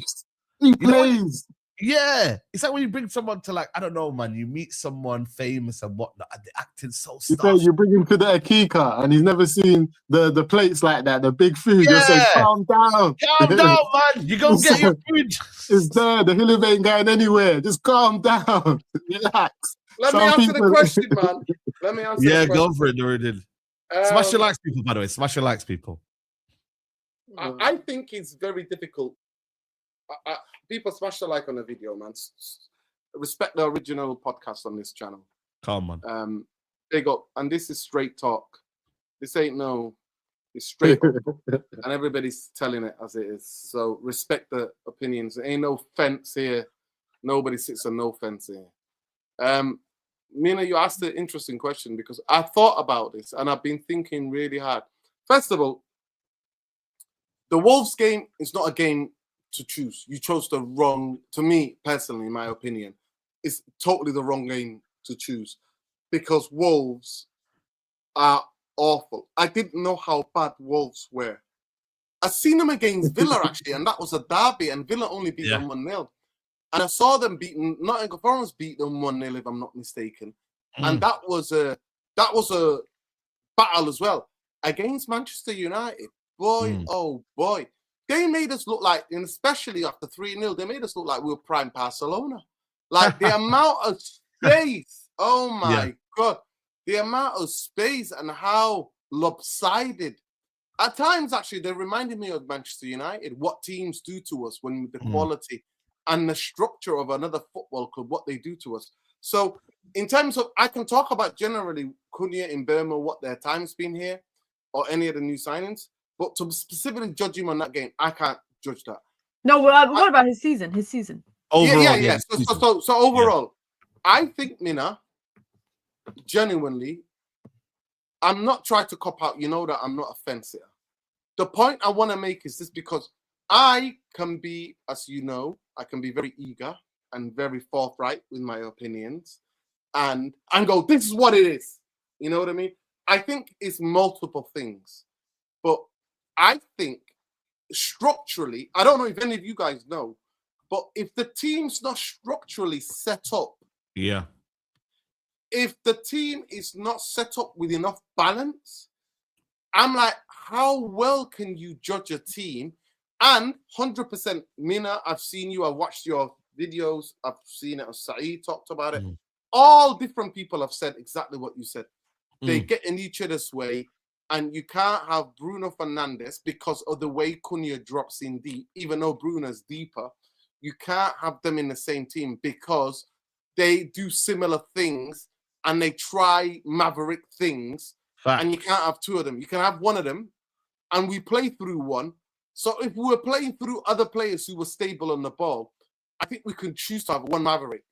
He plays. It's like when you bring someone to, like, I don't know, man, you meet someone famous and whatnot, and they're acting so stuff. You bring him to the Akika and he's never seen the plates like that, the big food. You say, calm down. Calm down, man. You're going to get your food. It's there. The hill ain't going anywhere. Just calm down. Relax. Let me answer the question, man. Let me answer the question. Go for it, Nuruddin. Smash your likes, people, by the way. Smash your likes, people. I think it's very difficult. People smash the like on the video, man. Respect the original podcast on this channel. Come on. Big up. And this is straight talk. This ain't it's straight up. And everybody's telling it as it is. So respect the opinions. There ain't no fence here. Nobody sits on no fence here. Mina, you asked an interesting question because I thought about this and I've been thinking really hard. First of all, the Wolves game is not a game to choose. You chose the wrong, to me personally, in my opinion, it's totally the wrong game to choose because Wolves are awful. I didn't know how bad Wolves were. I seen them against Villa actually, and that was a derby, and Villa only beat them 1-0. And I saw them beating Nottingham Forest beat them 1-0 if I'm not mistaken, and that was a battle as well against Manchester United. Boy, oh boy. They made us look like, and especially after 3-0, they made us look like we were prime Barcelona. Like the amount of space, oh my God, the amount of space and how lopsided. At times, actually, they reminded me of Manchester United, what teams do to us when the quality and the structure of another football club, what they do to us. So in terms of, I can talk about generally Cunha and Mbeumo, what their time's been here, or any of the new signings. But to specifically judge him on that game, I can't judge that. No, what about his season? Overall, So overall, I think, Mina, genuinely, I'm not trying to cop out. You know that I'm not a fence here. The point I want to make is this because I can be, as you know, I can be very eager and very forthright with my opinions and go, this is what it is. You know what I mean? I think it's multiple things. But I think structurally, I don't know if any of you guys know, but if the team's not structurally set up, if the team is not set up with enough balance, I'm like, how well can you judge a team? And 100%, Mina, I've seen you, I've watched your videos, I've seen it, Saeed talked about it. All different people have said exactly what you said. They get in each other's way. And you can't have Bruno Fernandes because of the way Cunha drops in deep, even though Bruno's deeper. You can't have them in the same team because they do similar things and they try maverick things. And you can't have two of them. You can have one of them and we play through one. So if we were playing through other players who were stable on the ball, I think we can choose to have one maverick.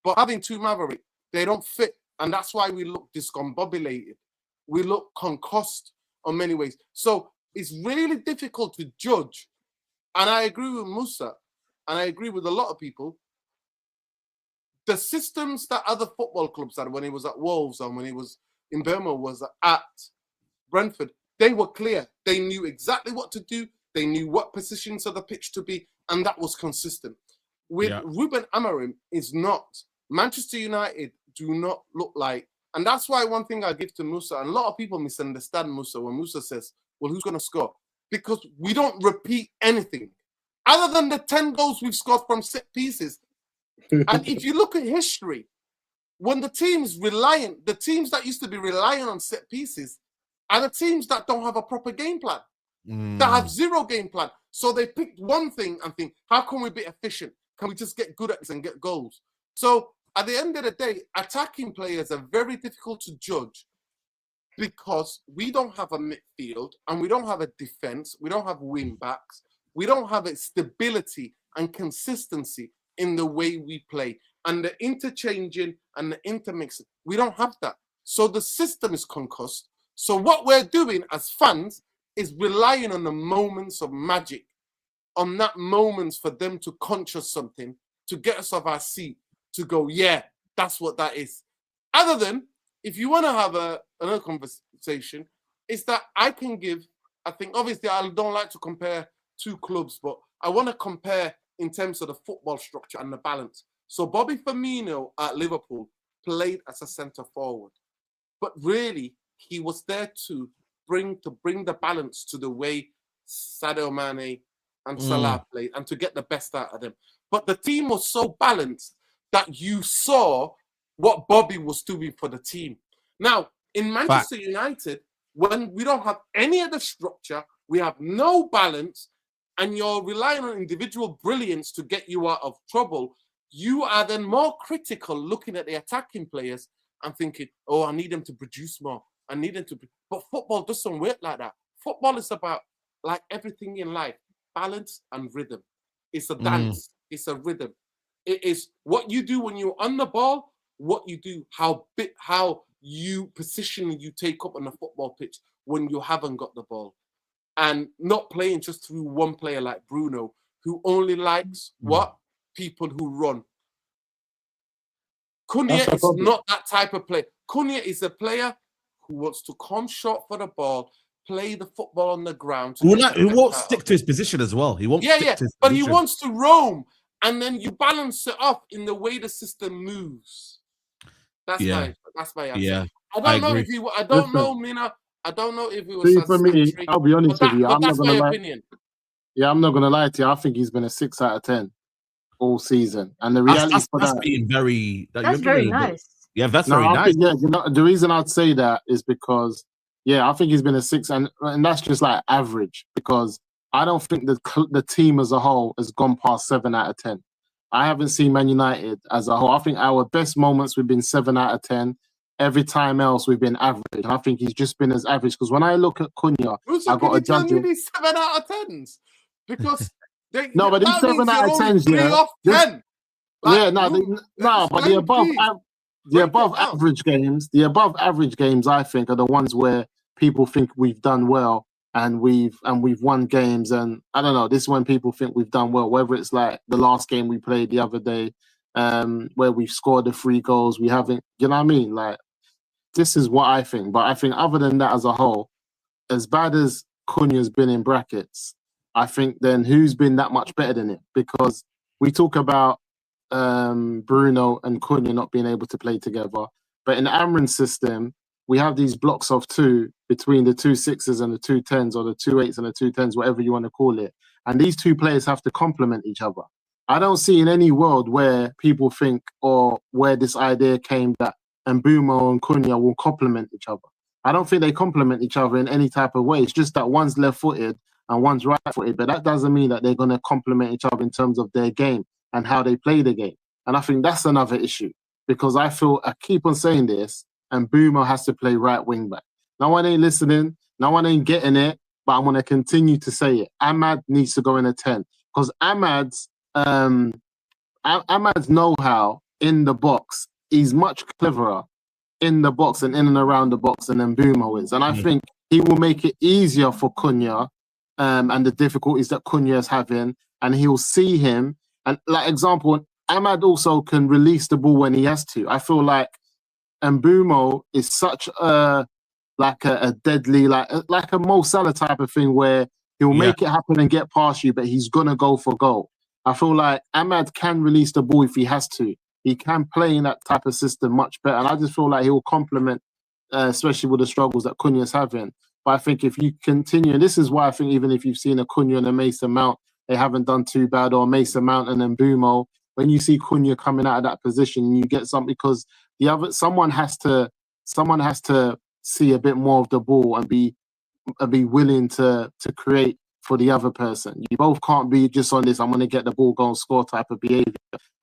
But having two maverick, they don't fit. And that's why we look discombobulated. We look concussed in many ways. So it's really difficult to judge. And I agree with Musa, and I agree with a lot of people. The systems that other football clubs had when he was at Wolves and when he was in Mbeumo was at Brentford, they were clear. They knew exactly what to do. They knew what positions of the pitch to be, and that was consistent. With Ruben Amorim is not. Manchester United do not look like. And that's why one thing I give to Musa, and a lot of people misunderstand Musa when Musa says, well, who's going to score? Because we don't repeat anything. Other than the 10 goals we've scored from set pieces. And if you look at history, when the teams reliant, the teams that used to be relying on set pieces are the teams that don't have a proper game plan, that have zero game plan. So they picked one thing and think, how can we be efficient? Can we just get good at this and get goals? So at the end of the day, attacking players are very difficult to judge because we don't have a midfield and we don't have a defense. We don't have wing backs. We don't have a stability and consistency in the way we play. And the interchanging and the intermixing, we don't have that. So the system is concussed. So what we're doing as fans is relying on the moments of magic, on that moments for them to conjure something, to get us off our seat, to go, yeah, that's what that is. Other than, if you want to have another conversation, is that I can give, I think, obviously I don't like to compare two clubs, but I want to compare in terms of the football structure and the balance. So Kobbie Mainoo at Liverpool played as a centre forward, but really he was there to bring the balance to the way Sadio Mane and Salah played and to get the best out of them. But the team was so balanced that you saw what Kobbie was doing for the team. Now, in Manchester United, when we don't have any of the structure, we have no balance, and you're relying on individual brilliance to get you out of trouble, you are then more critical looking at the attacking players and thinking, oh, I need them to produce more. I need them to. But football doesn't work like that. Football is about, like everything in life, balance and rhythm. It's a dance. It's a rhythm. It is what you do when you're on the ball, what you do, how you position you take up on the football pitch when you haven't got the ball. And not playing just through one player like Bruno, who only likes what? People who run. Cunha is not that type of player. Cunha is a player who wants to come short for the ball, play the football on the ground. He won't stick to his position as well. He won't stick to his but position. He wants to roam, and then you balance it off in the way the system moves. That's my answer. Yeah, I don't know if he. I don't know, Mina. I don't know if it was. See, for me, I'll be honest with you. I'm not gonna lie. Opinion. Yeah, I'm not gonna lie to you. I think he's been a 6 out of 10 all season, and the reality for that's very nice. Yeah, that's very nice. Yeah, you know, the reason I'd say that is because, I think he's been a 6, and that's just like average, because I don't think the team as a whole has gone past 7 out of 10. I haven't seen Man United as a whole. I think our best moments we've been 7 out of 10. Every time else we've been average. And I think he's just been as average, because when I look at Cunha, I got to judge him. These 7 out of 10s because no, but these 7 out of 10s, but the above average games, I think, are the ones where people think we've done well and we've won games. And I don't know, this is when people think we've done well, whether it's like the last game we played the other day, where we've scored the 3 goals. We haven't, you know what I mean? Like, this is what I think. But I think other than that, as a whole, as bad as Cunha's been in brackets, I think then who's been that much better than him? Because we talk about Bruno and Cunha not being able to play together. But in the Amorim system, we have these blocks of 2 between the 2 6s and the 2 10s, or the 2 8s and the 2 10s, whatever you want to call it. And these 2 players have to complement each other. I don't see in any world where people think, or where this idea came, that Mbeumo and Cunha will complement each other. I don't think they complement each other in any type of way. It's just that one's left-footed and one's right-footed, but that doesn't mean that they're going to complement each other in terms of their game and how they play the game. And I think that's another issue, because I keep on saying this, and Mbeumo has to play right wing back. No one ain't listening, no one ain't getting it, but I'm going to continue to say it. Ahmad needs to go in a 10, because Ahmad's know-how in the box, he's much cleverer in the box and in and around the box than Mbeumo is. And I think he will make it easier for Cunha and the difficulties that Cunha is having, and he'll see him. And like example, Ahmad also can release the ball when he has to. I feel like Mbeumo is such a deadly, like a Mo Salah type of thing, where he'll make it happen and get past you, but he's going to go for goal. I feel like Ahmad can release the ball if he has to. He can play in that type of system much better. And I just feel like he will complement, especially with the struggles that Cunha's having. But I think if you continue, and this is why I think even if you've seen a Cunha and a Mason Mount, they haven't done too bad, or Mason Mount and Mbeumo, when you see Cunha coming out of that position, you get something, because someone has to see a bit more of the ball and be willing to create for the other person. You both can't be just on this, I'm going to get the ball, go and score type of behaviour.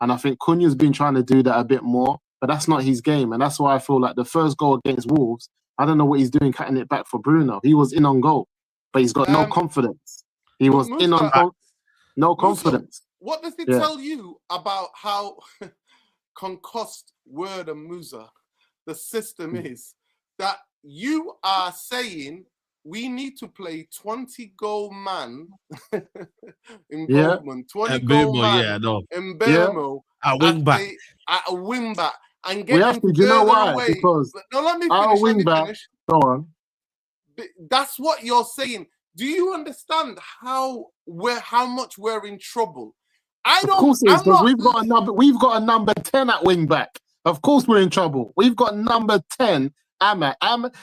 And I think Cunha's been trying to do that a bit more, but that's not his game. And that's why I feel like the first goal against Wolves, I don't know what he's doing cutting it back for Bruno. He was in on goal, but he's got no confidence. He was in on goal, no confidence. What does it tell you about how concussed Word and Musa the system is? That you are saying we need to play 20-goal man in Goldman, 20-goal man in Mbeumo at wing back. At a wing back, and we have to, do you know why? Away. Because no, let me our finish. wing back. Go on. That's what you're saying. Do you understand how much we're in trouble? Of course it is, because we've got a number 10 at wing back. Of course we're in trouble. We've got number 10.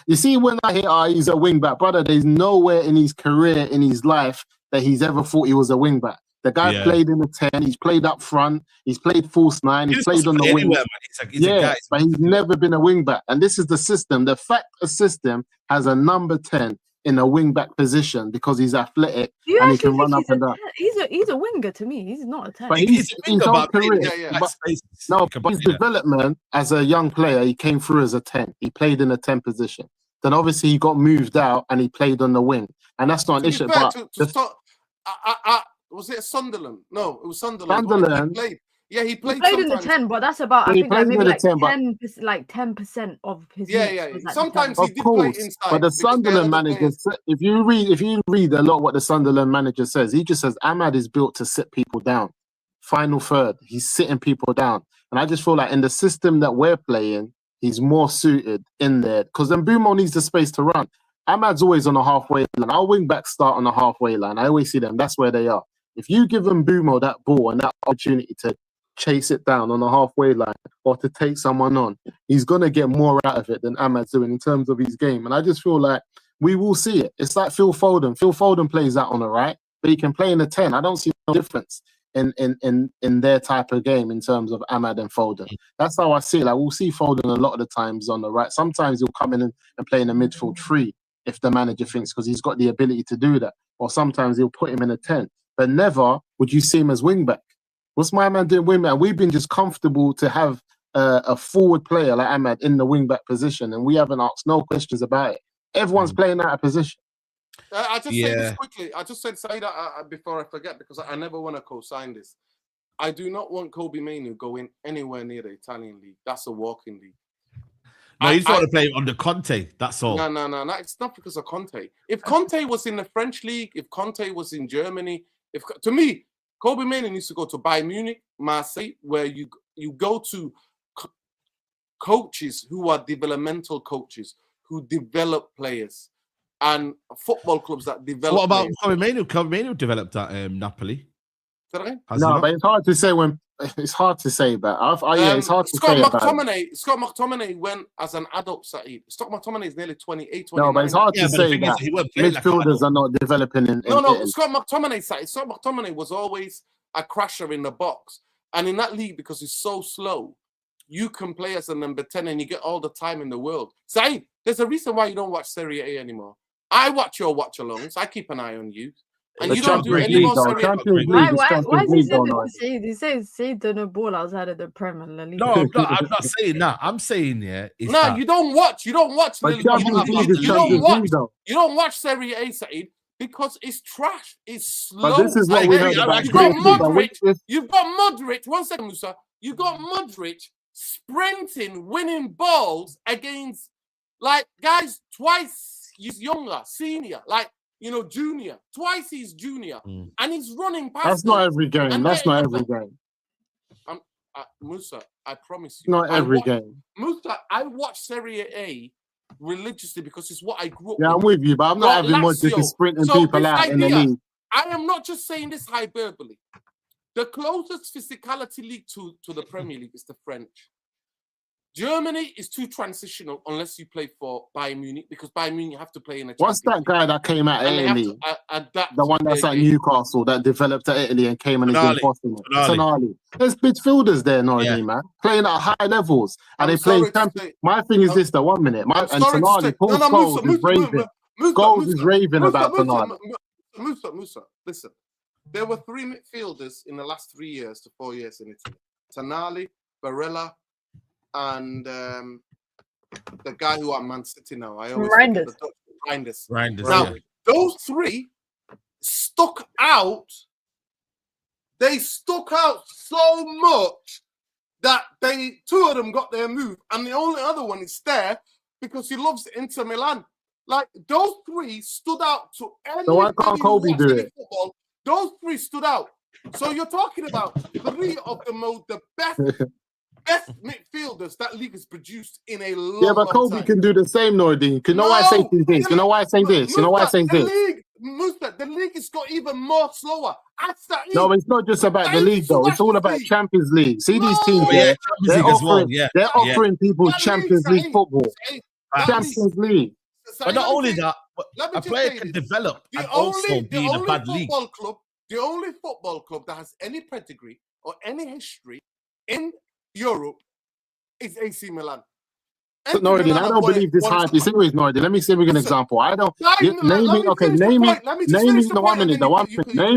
You see, when I hear he's a wing back, brother, there's nowhere in his career, in his life, that he's ever thought he was a wing back. The guy played in the 10, he's played up front, he's played false 9, he's played on the wing. But he's never been a wing back. And this is the system. The fact a system has a number 10 in a wing back position because he's athletic and he can run up and down. He's a winger to me. He's not a 10. But he's whole career. But his development as a young player, he came through as a 10. He played in a 10 position. Then obviously he got moved out and he played on the wing. And that's not an issue. Was it Sunderland? No, it was Sunderland. He played in the 10, but that's about I think maybe like 10% of his. Sometimes he did play inside. But the Sunderland manager, if you read a lot what the Sunderland manager says, he just says Ahmad is built to sit people down. Final third, he's sitting people down, and I just feel like in the system that we're playing, he's more suited in there because then Mbeumo needs the space to run. Ahmad's always on a halfway line. Our wing backs start on a halfway line. I always see them. That's where they are. If you give Mbeumo that ball and that opportunity to chase it down on a halfway line or to take someone on, he's going to get more out of it than Ahmad's doing in terms of his game. And I just feel like we will see it. It's like Phil Foden. Phil Foden plays that on the right, but he can play in the 10. I don't see no difference in their type of game in terms of Ahmad and Foden. That's how I see it. Like, we'll see Foden a lot of the times on the right. Sometimes he'll come in and play in a midfield 3 if the manager thinks, because he's got the ability to do that. Or sometimes he'll put him in a 10. But never would you see him as wing back. What's my man doing wing back? We've been just comfortable to have a forward player like Ahmad in the wing back position, and we haven't asked no questions about it. Everyone's playing out of position. I just say this quickly. I just said say that before I forget, because I never want to co-sign this. I do not want Kobbie Mainoo going anywhere near the Italian league. That's a walking league. No, he's want to play under Conte. That's all. No. It's not because of Conte. If Conte was in the French league, if Conte was in Germany, to me, Kobbie Mainoo needs to go to Bayern Munich, Marseille, where you go to coaches who are developmental coaches who develop players, and football clubs that develop. What about Kobbie Mainoo? Kobbie Mainoo developed at Napoli. No, but it's hard to say when. It's hard to say, but it's hard to say about Scott McTominay went as an adult, Saeed. Scott McTominay is nearly 28, 29. No, but it's hard to say that midfielders are not developing in Scott McTominay, Saeed. Scott McTominay was always a crasher in the box. And in that league, because it's so slow, you can play as a number 10 and you get all the time in the world. Saeed, there's a reason why you don't watch Serie A anymore. I watch your watch-alongs. I keep an eye on you. And you don't do any more Serie A. Why is he saying that? He says Saeed don't ball outside of the Premier League. No, I'm not saying that. I'm saying you don't watch. You don't watch. You don't watch Serie A, Saeed, because it's trash. It's slow. But this is what we heard about. You've got Modric. 1 second, Musa. You got Modric sprinting, winning balls against guys twice he's younger, senior, junior. Twice he's junior. And he's running past. That's not every game. That's not every game. Musa, I promise you. Not every game. Musa, I watch Serie A religiously because it's what I grew up with. Yeah, I'm with you, but I'm not having much of sprinting people out in the league. I am not just saying this hyperbole. The closest physicality league to the Premier League is the French. Germany is too transitional unless you play for Bayern Munich, because Bayern Munich you have to play in a. What's that guy that came out of Italy? The one that's at Newcastle that developed at Italy and came and is impossible. Tonali. There's midfielders there, man, playing at high levels, and they play. My thing is this: 1 minute, Tonali, Goals is raving about Tonali. Musa, listen. There were 3 midfielders in the last 3 years to 4 years in Italy. Tonali, Barella, and the guy who are Man City now. I always forget the Reinders. Now, those 3 stuck out. They stuck out so much that 2 of them got their move, and the only other one is there because he loves Inter Milan. Like, those 3 stood out to anybody. So why can't Kobbie do it? Football. Those 3 stood out. So you're talking about 3 of the best midfielders that league has produced in a long time. Yeah, but Kobbie can do the same, Nordine. You know why I say this? You know why I say this? You know why I say this? The league has got even more slower. No, it's not just about the league, though. It's all about Champions League. See these teams, they're offering people Champions League football. Champions League. But not only that, a player can develop and also be in a bad league. The only football club that has any pedigree or any history in Europe is AC Milan. Nordine, I don't believe this hype. You see, Nordine, let me give you an example. I don't name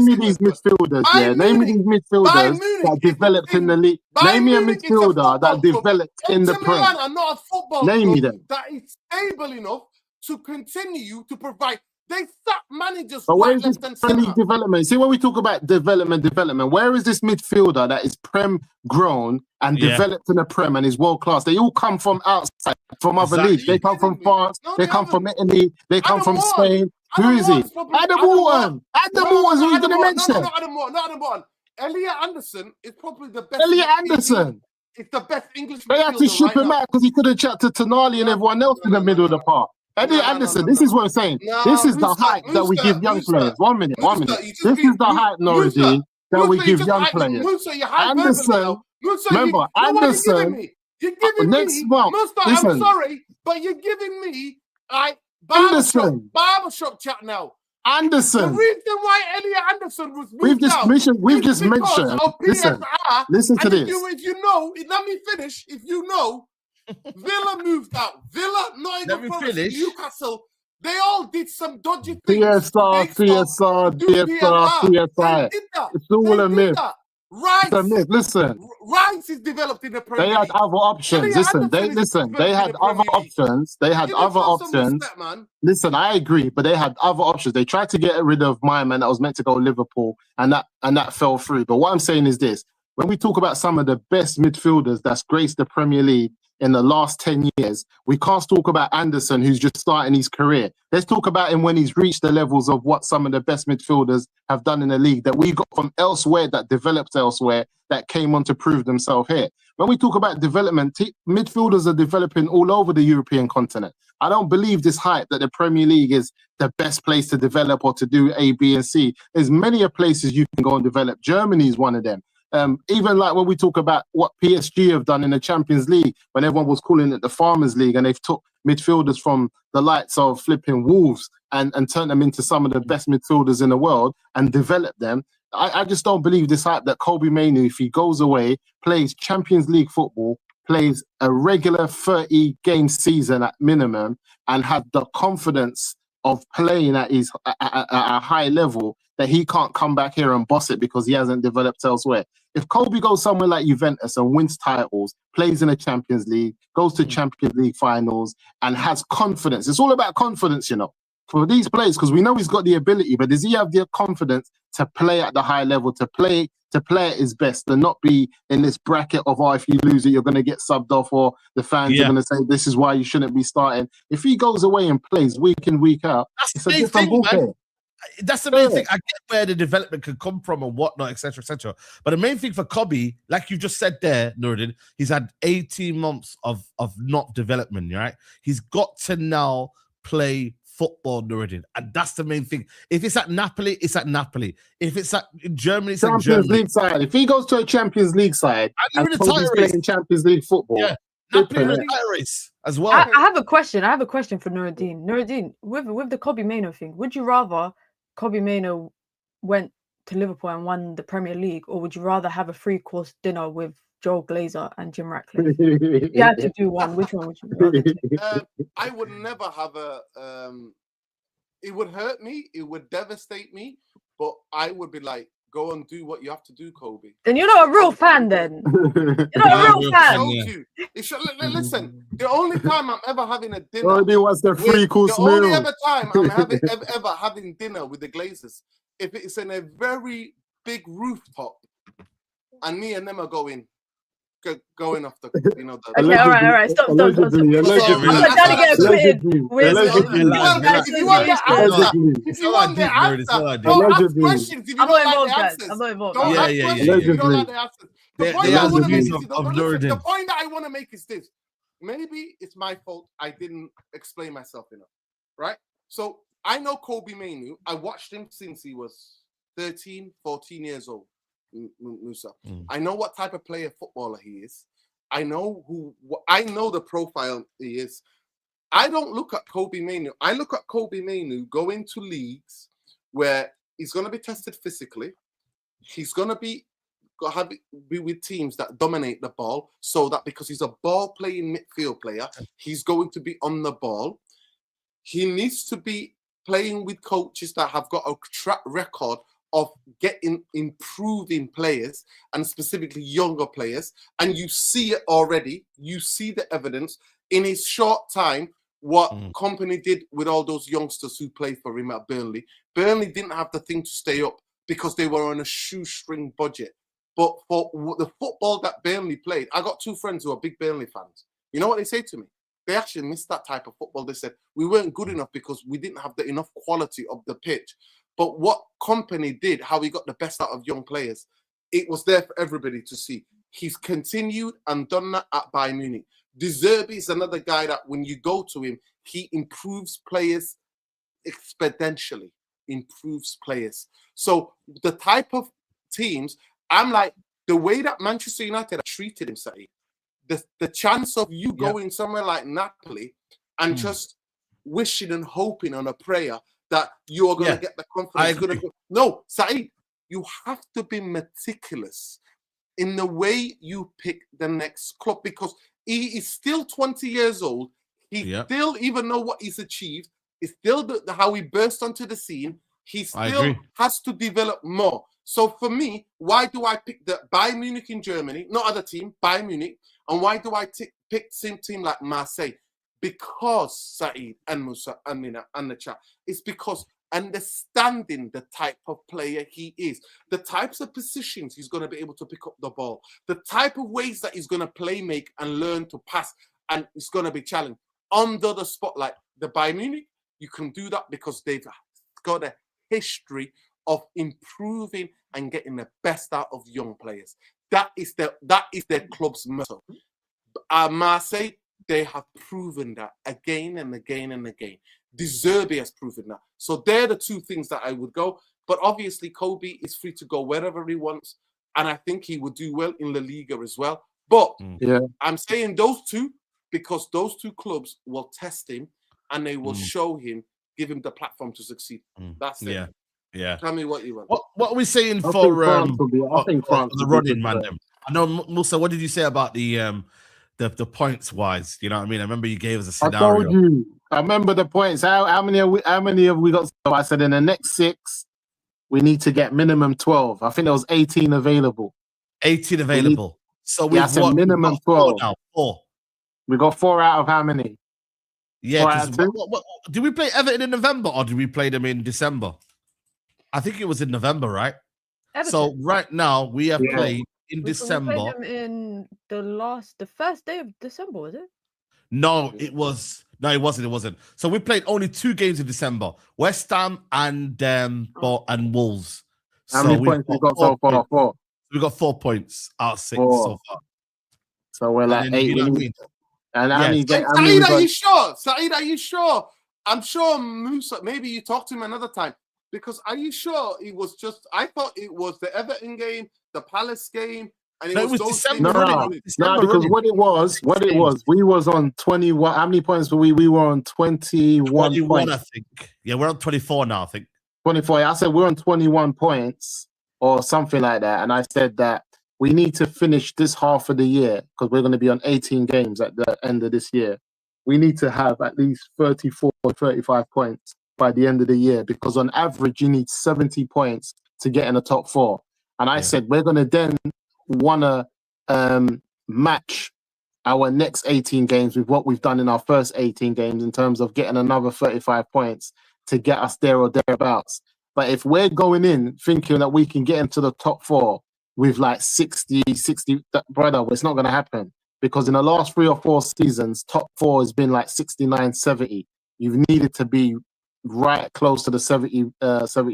me these midfielders. Name me these midfielders that developed in the league. Name me a midfielder that developed in the Prem. Milan are not a football name me them. That is stable enough to continue to provide. They sack managers. But where is this league development? See, when we talk about development, where is this midfielder that is Prem grown and developed in the Prem and is world class? They all come from outside, from other leagues. They come from France, they come from Italy, they come from Spain. Who is he? Adam Morton. Adam Morton, who are you going to mention? Not Adam Morton. Elliot Anderson is probably the best. Elliot Anderson. It's the best English. They had to ship him out because he couldn't chat to Tonali and everyone else in the middle of the park. Elliot Anderson, this is what I'm saying. This is the hype that we give young players. 1 minute. This is the hype, Nordine, that we give young players. Anderson, remember, Anderson, next month, listen. I'm sorry, but you're giving me like barbershop chat now. Anderson. The reason why Elliot Anderson was moved we've just mentioned. Listen to this. If you know, let me finish. If you know, Villa moved out. Villa, Nottingham Forest, Newcastle. They all did some dodgy things. CSI. It's all a myth. Rice. Listen. Rice is developed in the Premier League. They had other options. They had other options. Listen, I agree, but they had other options. They tried to get rid of my man that was meant to go Liverpool, and that fell through. But what I'm saying is this: when we talk about some of the best midfielders that's graced the Premier League in the last 10 years, we can't talk about Anderson, who's just starting his career. Let's talk about him when he's reached the levels of what some of the best midfielders have done in the league that we got from elsewhere, that developed elsewhere, that came on to prove themselves here. When we talk about development, midfielders are developing all over the European continent. I don't believe this hype that the Premier League is the best place to develop or to do A, B, and C. There's many places you can go and develop. Germany is one of them. Even like when we talk about what PSG have done in the Champions League, when everyone was calling it the Farmers League, and they've took midfielders from the likes of flipping Wolves and turned them into some of the best midfielders in the world and developed them. I just don't believe this hype that Kobbie Mainoo, if he goes away, plays Champions League football, plays a regular 30-game season at minimum, and had the confidence of playing at a high level, that he can't come back here and boss it because he hasn't developed elsewhere. If Kobbie goes somewhere like Juventus and wins titles, plays in a Champions League, goes to Champions League finals, and has confidence, it's all about confidence, for these players, because we know he's got the ability, but does he have the confidence to play at the high level, to play at his best, and not be in this bracket of, if you lose it, you're going to get subbed off, or the fans are going to say, this is why you shouldn't be starting. If he goes away and plays week in, week out, it's a different ballgame. That's the main thing. I get where the development could come from and whatnot, etc., etc. But the main thing for Kobbie, like you just said there, Nordine, he's had 18 months of not development, right? He's got to now play football, Nordine, and that's the main thing. If it's at Napoli, it's at Napoli. If it's at Germany, it's at Germany. Champions League side. If he goes to a Champions League side and he's playing Champions League football, Napoli in the title race as well. I have a question. For Nuruddin. Nuruddin, with the Kobbie Mainoo thing, would you rather Kobbie Mainoo went to Liverpool and won the Premier League, or would you rather have a 3-course dinner with Joel Glazer and Jim Ratcliffe? You had to do one. Which one would you rather? I would never have a it would hurt me. It would devastate me. But I would be like, go and do what you have to do, Kobbie. Then you're not a real fan. Then you're not a real fan. Listen, the only time I'm ever having a dinner. Kobbie wants the free-course meal. The only ever time I'm ever having dinner with the Glazers, if it's in a very big rooftop, and me and them are going off the, you know. The, okay, all right. Stop. I'm not trying to get acquitted. If you want the answer, don't ask questions. If you don't like the answers, I'm not involved. don't ask questions if you don't like the answers. The point that I want to make is this. Maybe it's my fault I didn't explain myself enough, right? So I know Kobbie Mainoo. I watched him since he was 13, 14 years old. Musa. I know what type of player, footballer he is. I know the profile he is. I don't look at Kobbie Mainoo. I look at Kobbie Mainoo going to leagues where he's going to be tested physically. He's going to be with teams that dominate the ball, so that because he's a ball-playing midfield player, he's going to be on the ball. He needs to be playing with coaches that have got a track record of improving players, and specifically younger players. And you see it already. You see the evidence in his short time, what Company did with all those youngsters who played for him at Burnley. Burnley didn't have the thing to stay up because they were on a shoestring budget. But for the football that Burnley played, I got two friends who are big Burnley fans. You know what they say to me? They actually missed that type of football. They said, we weren't good enough because we didn't have the enough quality of the pitch. But what Company did, how he got the best out of young players, it was there for everybody to see. He's continued and done that at Bayern Munich. Zirkzee is another guy that when you go to him, he improves players exponentially. Improves players. So the type of teams, I'm like, the way that Manchester United have treated him, Saeed, the chance of you going somewhere like Napoli and just wishing and hoping on a prayer that you're going to get the confidence. No, Saeed, you have to be meticulous in the way you pick the next club, because he is still 20 years old. He still even know what he's achieved. It's still how he burst onto the scene. He still has to develop more. So for me, why do I pick the Bayern Munich in Germany, not other team, Bayern Munich, and why do I pick same team like Marseille? Because Saeed and Musa and Nina and the chat, it's because understanding the type of player he is, the types of positions he's going to be able to pick up the ball, the type of ways that he's going to play, make, and learn to pass, and it's going to be challenged under the spotlight. The Bayern Munich, you can do that because they've got a history of improving and getting the best out of young players. That is their club's motto. Marseille, they have proven that again and again and again. Zirkzee has proven that. So they're the two things that I would go. But obviously, Kobbie is free to go wherever he wants. And I think he would do well in La Liga as well. But I'm saying those two because those two clubs will test him and they will show him, give him the platform to succeed. That's it. Yeah. Tell me what you want. What are we saying I for think France the running man? I know, Musa, what did you say about the points wise? You know what I mean? I remember you gave us a scenario. I told you. I remember the points. How many have we got? So I said in the next 6, we need to get minimum 12. I think there was 18 available. 18 available. So we said minimum 12. Now, 4. We got 4 out of how many? Yeah. Did we play Everton in November or did we play them in December? I think it was in November, right? Everton. So right now we have played in December. We played them in the first day of December, was it? No, it was. No, it wasn't. It wasn't. So we played only 2 games in December: West Ham and Wolves. How many points we got so far? 4. We got 4 points out of 6 so far. So we're like 8. Saeed, are you sure? Saeed, are you sure? I'm sure Musa. Maybe you talk to him another time. Because are you sure it was just? I thought it was the Everton game, the Palace game, and it was December. No, because what it was, we was on 21. How many points were we? We were on 21 points. I think. Yeah, we're on 24 now, I think. 24. I said we're on 21 points or something like that. And I said that we need to finish this half of the year because we're going to be on 18 games at the end of this year. We need to have at least 34 or 35 points by the end of the year, because on average you need 70 points to get in the top 4. And I said we're going to then want to match our next 18 games with what we've done in our first 18 games in terms of getting another 35 points to get us there or thereabouts. But if we're going in thinking that we can get into the top 4 with like 60, brother, it's not going to happen. Because in the last 3 or 4 seasons, top 4 has been like 69, 70. You've needed to be right close to the 70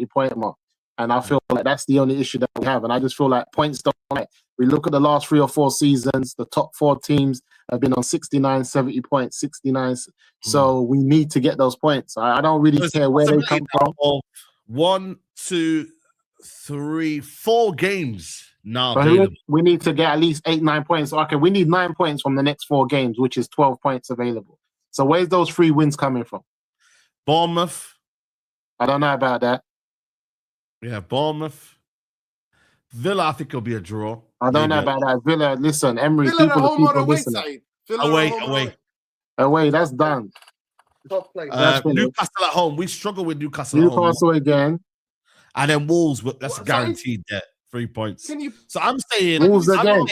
point mark. And I feel like that's the only issue that we have. And I just feel like points don't like. We look at the last 3 or 4 seasons, the top 4 teams have been on 69, 70 points, 69. So we need to get those points. I don't really care where they come from. 1, 2, 3, 4 games now available. We need to get at least 8, 9 points. Okay, we need 9 points from the next 4 games, which is 12 points available. So where's those 3 wins coming from? Bournemouth. I don't know about that. Yeah, Bournemouth. Villa, I think it'll be a draw. I don't know about that. Villa, listen, Emery, Villa people, home or people away listen. side? Away. That's done. Top place. Newcastle at home. We struggle with Newcastle at home. Newcastle again. And then Wolves, that's guaranteed there. 3 points. So I'm saying Wolves again.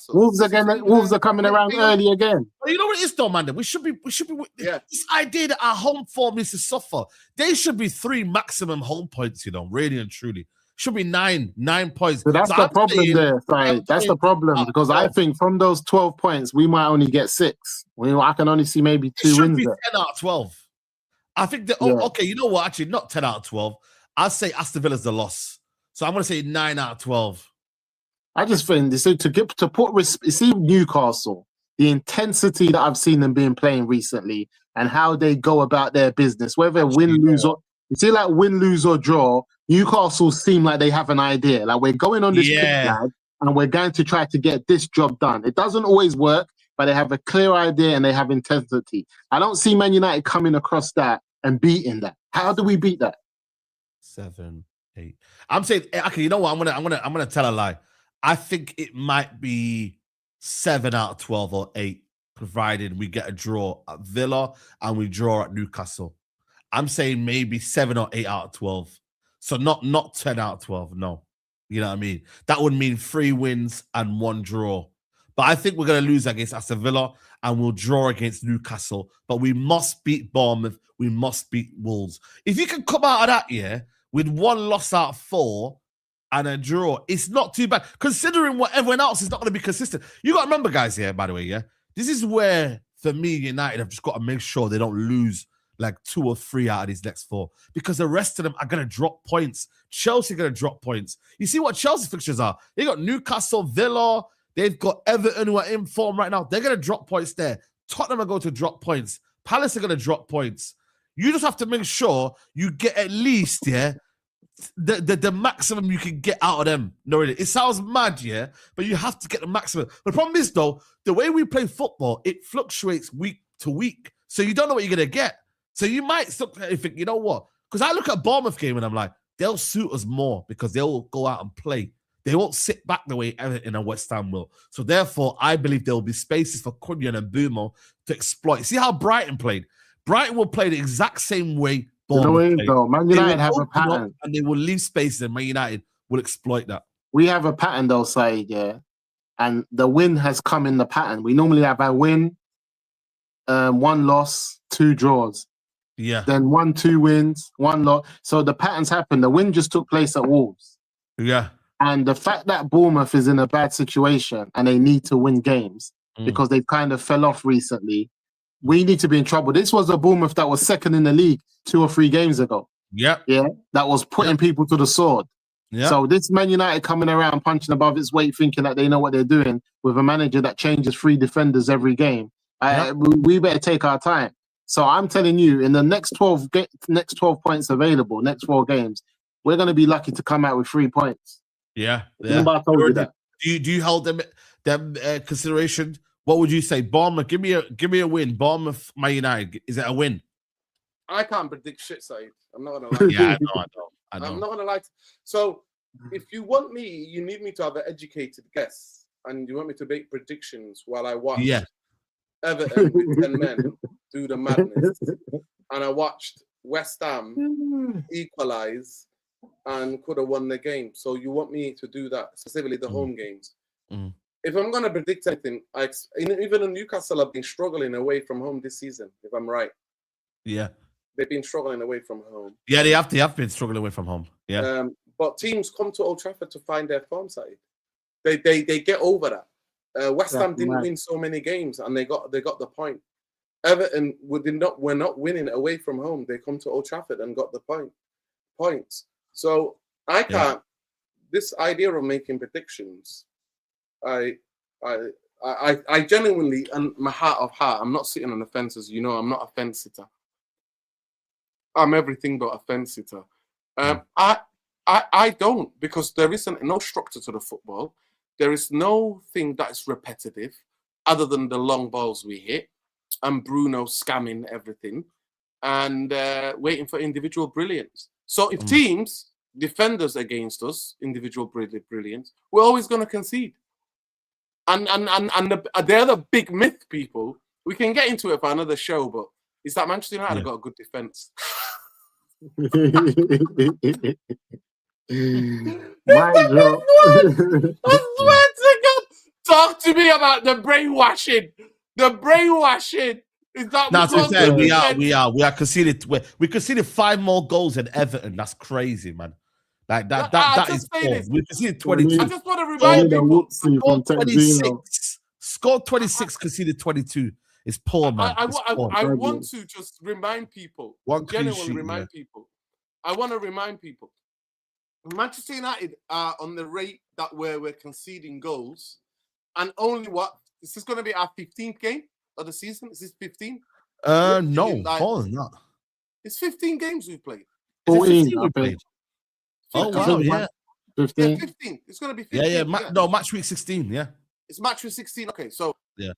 Wolves are coming around early again. But you know what it is though, man? We should be this idea that our home form is to suffer. They should be 3 maximum home points, really and truly. Should be 9 points. So that's the problem there, Saeed. That's the problem. Because I think from those 12 points, we might only get 6. I can only see maybe 2 wins there. 10 out of 12. I think that okay, you know what? Actually, not 10 out of 12. I'd say Aston Villa's the loss. So I'm going to say 9 out of 12. I just think see Newcastle, the intensity that I've seen them being playing recently and how they go about their business, whether win, lose or draw, Newcastle seem like they have an idea. Like we're going on this pitch, lad, and we're going to try to get this job done. It doesn't always work, but they have a clear idea and they have intensity. I don't see Man United coming across that and beating that. How do we beat that? 7, 8. I'm saying, okay, you know what? I'm gonna tell a lie. I think it might be 7 out of 12 or 8, provided we get a draw at Villa and we draw at Newcastle. I'm saying maybe 7 or 8 out of 12. So not 10 out of 12. No, you know what I mean. That would mean 3 wins and 1 draw. But I think we're gonna lose against Aston Villa and we'll draw against Newcastle. But we must beat Bournemouth. We must beat Wolves. If you can come out of that with 1 loss out of 4 and a draw, it's not too bad. Considering what everyone else is not going to be consistent. You got to remember, guys, by the way, this is where, for me, United have just got to make sure they don't lose like 2 or 3 out of these next 4. Because the rest of them are going to drop points. Chelsea are going to drop points. You see what Chelsea fixtures are? They got Newcastle, Villa. They've got Everton who are in form right now. They're going to drop points there. Tottenham are going to drop points. Palace are going to drop points. You just have to make sure you get at least, the maximum you can get out of them. No, really. It sounds mad, but you have to get the maximum. The problem is, though, the way we play football, it fluctuates week to week. So you don't know what you're going to get. So you might think, you know what? Because I look at Bournemouth game and I'm like, they'll suit us more because they'll go out and play. They won't sit back the way Everton and West Ham will. So therefore, I believe there will be spaces for Cunha and Mbeumo to exploit. See how Brighton played? Brighton will play the exact same way Bournemouth played. Man United have a pattern. And they will leave spaces and Man United will exploit that. We have a pattern, though, Saeed, and the win has come in the pattern. We normally have a win, 1 loss, 2 draws. Yeah. Then 1, 2 wins, 1 loss. So the patterns happen. The win just took place at Wolves. Yeah. And the fact that Bournemouth is in a bad situation and they need to win games because they've kind of fell off recently, we need to be in trouble. This was a Bournemouth that was second in the league 2 or 3 games ago. Yeah. That was putting people to the sword. Yeah. So this Man United coming around punching above its weight, thinking that they know what they're doing with a manager that changes 3 defenders every game. We better take our time. So I'm telling you, in the next 12 points available, next 4 games, we're going to be lucky to come out with 3 points. Yeah. Remember I told you that. Do you hold them consideration? What would you say? Bournemouth, give me a win. Bournemouth, Man United, is it a win? I can't predict shit, Saeed. I'm not gonna lie. Yeah, I know. I'm not gonna lie. So if you want me, you need me to have an educated guess, and you want me to make predictions while I watch Everton with 10 men do the madness, and I watched West Ham equalise and could have won the game. So you want me to do that, specifically the home games. If I'm going to predict anything, even Newcastle have been struggling away from home this season, if I'm right. Yeah. They've been struggling away from home. Yeah, they have been struggling away from home. Yeah. But teams come to Old Trafford to find their form side. They get over that. West Ham didn't win so many games, and they got the point. Everton were not winning away from home. They come to Old Trafford and got the points. So I can't. This idea of making predictions, I genuinely, and my heart of heart, I'm not sitting on the fence, as you know. I'm not a fence sitter. I'm everything but a fence sitter. I don't, because there isn't no structure to the football. There is no thing that is repetitive, other than the long balls we hit, and Bruno scamming everything, and waiting for individual brilliance. So if teams defend us against us, individual brilliance, we're always going to concede. And the other big myth, people, we can get into it for another show, but is that Manchester United have got a good defense? My God. I swear to God, talk to me about the brainwashing. The brainwashing. Is that Now, to say, we are conceded. We conceded 5 more goals than Everton. That's crazy, man. Like that is poor. We conceded 22. I just want to remind people. Scored 26. Scored 26. Conceded 22. It's poor, man. I want to just remind people. Genuinely remind people. I want to remind people. Manchester United are on the rate that we're conceding goals, and only is this going to be our 15th game of the season? Is this 15? No, more than that. It's 15 games we've played. 14 we played. Oh wow, yeah. 15. Yeah, 15. It's going to be 15. Yeah. No, match week 16. Yeah. It's match week 16. Okay, so yeah,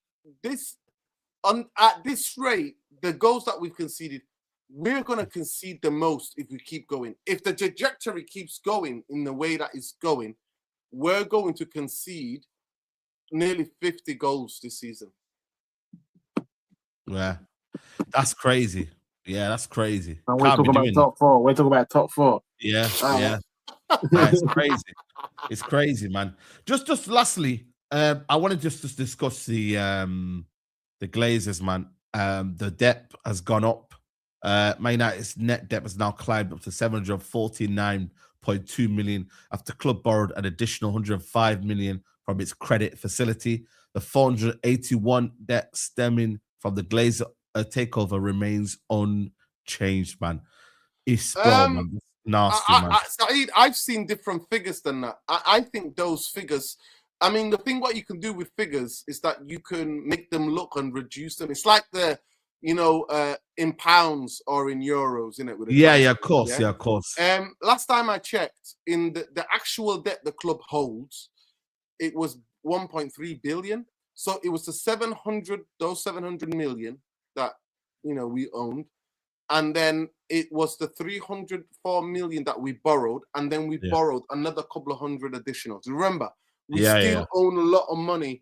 at this rate, the goals that we've conceded, we're going to concede the most if we keep going. If the trajectory keeps going in the way that it's going, we're going to concede nearly 50 goals this season. Yeah, that's crazy. Yeah, that's crazy. And we're talking about top 4. We're talking about top 4. Yeah. It's crazy. It's crazy, man. Just lastly, I want to just discuss the Glazers, man. The debt has gone up. Man United's net debt has now climbed up to 749.2 million after the club borrowed an additional 105 million from its credit facility. The 481 debt stemming from the Glazer takeover remains unchanged, man. It's man, nasty, man. Saeed, I've seen different figures than that. I think those figures. I mean, the thing what you can do with figures is that you can make them look and reduce them. It's like in pounds or in euros, isn't it? Of course. Last time I checked, in the actual debt the club holds, it was 1.3 billion. So it was the 700 million that we owned, and then it was the 304 million that we borrowed, and then we borrowed another couple of hundred additional. Remember, we still own a lot of money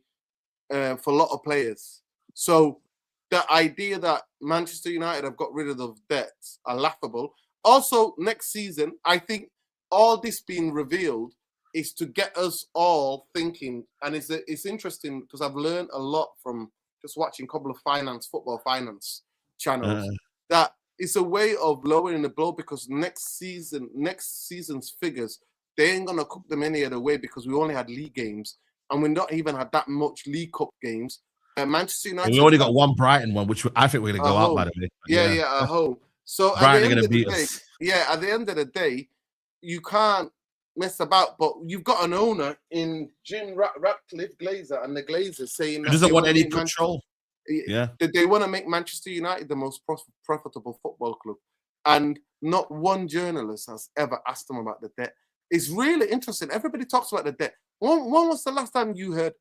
for a lot of players. So the idea that Manchester United have got rid of those debts are laughable. Also, next season, I think all this being revealed is to get us all thinking, and it's interesting because I've learned a lot from just watching a couple of football finance channels, that it's a way of lowering the blow, because next season's figures, they ain't gonna cook them any other way, because we only had league games, and we're not even had that much League Cup games. Manchester United. We only got one Brighton one, which I think we're gonna go out, by the way. Yeah, at home. So Brighton are gonna beat us. Yeah, at the end of the day, you can't mess about. But you've got an owner in Jim Ratcliffe Glazer and the Glazers saying that he doesn't want any control. They want to make Manchester United the most profitable football club, and not one journalist has ever asked them about the debt. It's really interesting. Everybody talks about the debt. When was the last time you heard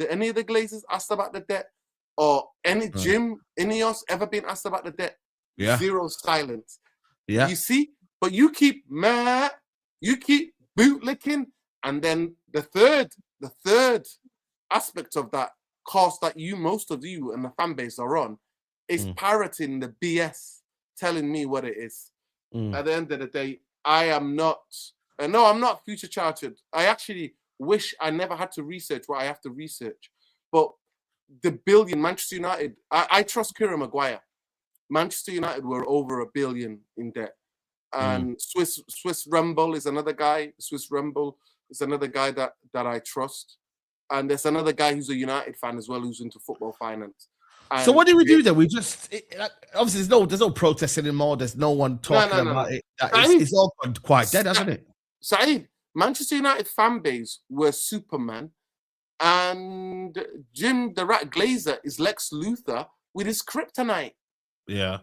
any of the Glazers asked about the debt, or any INEOS ever been asked about the debt? Yeah. Zero silence. Yeah. You see, but you keep bootlicking, and then the third aspect of that course that most of you and the fan base are on is parroting the BS telling me what it is. Mm. At the end of the day, I am not. No, I'm not future chartered. I actually wish I never had to research what I have to research. But the billion Manchester United, I trust Kieran Maguire. Manchester United were over $1 billion in debt. And Swiss Rumble is another guy. Swiss Rumble is another guy that I trust. And there's another guy who's a United fan as well, who's into football finance. So what do we do then? We just obviously there's no protest anymore. There's no one talking about it. It's all gone quite dead, hasn't it? Saeed, Manchester United fan base were Superman, and Jim the Rat Glazer is Lex Luthor with his kryptonite. Yeah,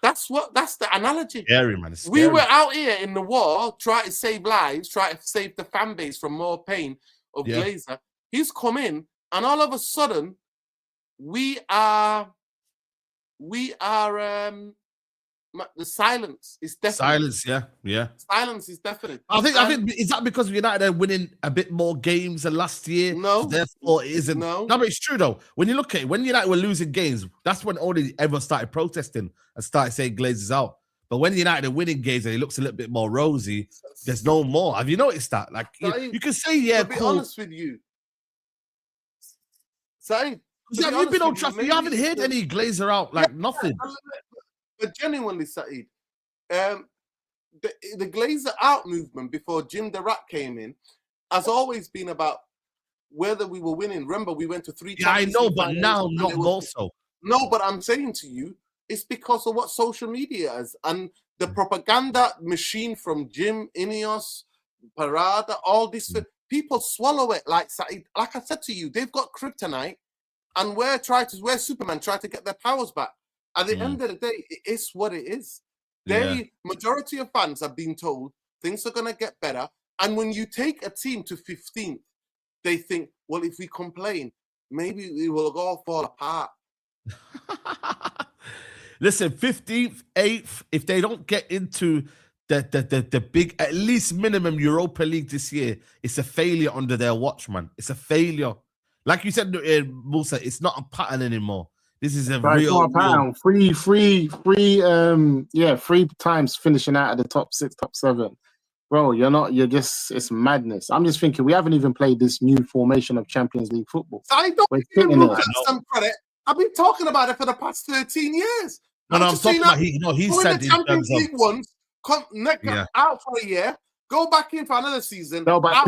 that's the analogy. Scary, man. We were out here in the war trying to save lives, trying to save the fan base from more pain of Glazer. He's come in, and all of a sudden, we are the silence is definite. Silence, yeah. Silence is definite. I think is that because United are winning a bit more games than last year? No, so therefore it isn't. No, but it's true though. When you look at it, when United were losing games, that's when only everyone started protesting and started saying Glazers out. But when United are winning games and it looks a little bit more rosy, there's no more. Have you noticed that? Like you can say, to be honest with you, Saeed. You've been on Trafford. You haven't heard any Glazer out, like nothing. But genuinely, Saeed, the Glazer out movement before Jim the Rat came in has always been about whether we were winning. Remember, we went to 3 times. Yeah, I know, but now not more so. No, but I'm saying to you, it's because of what social media is and the propaganda machine from Jim, INEOS, Parada, all this. People swallow it like Saeed. Like I said to you, they've got kryptonite. And we're Superman trying to get their powers back. At the end of the day, it is what it is. Majority of fans have been told things are going to get better. And when you take a team to 15th, they think, well, if we complain, maybe we will all fall apart. Listen, 15th, 8th, if they don't get into the big, at least minimum Europa League this year, it's a failure under their watch, man. It's a failure. Like you said, Musa, it's not a pattern anymore. This is a real pattern. Three times finishing out of the top 6, top 7. Bro, it's madness. I'm just thinking we haven't even played this new formation of Champions League football. I don't give some credit. I've been talking about it for the past 13 years. No, I'm talking about he said the Champions League once, out for a year, go back in for another season. No, but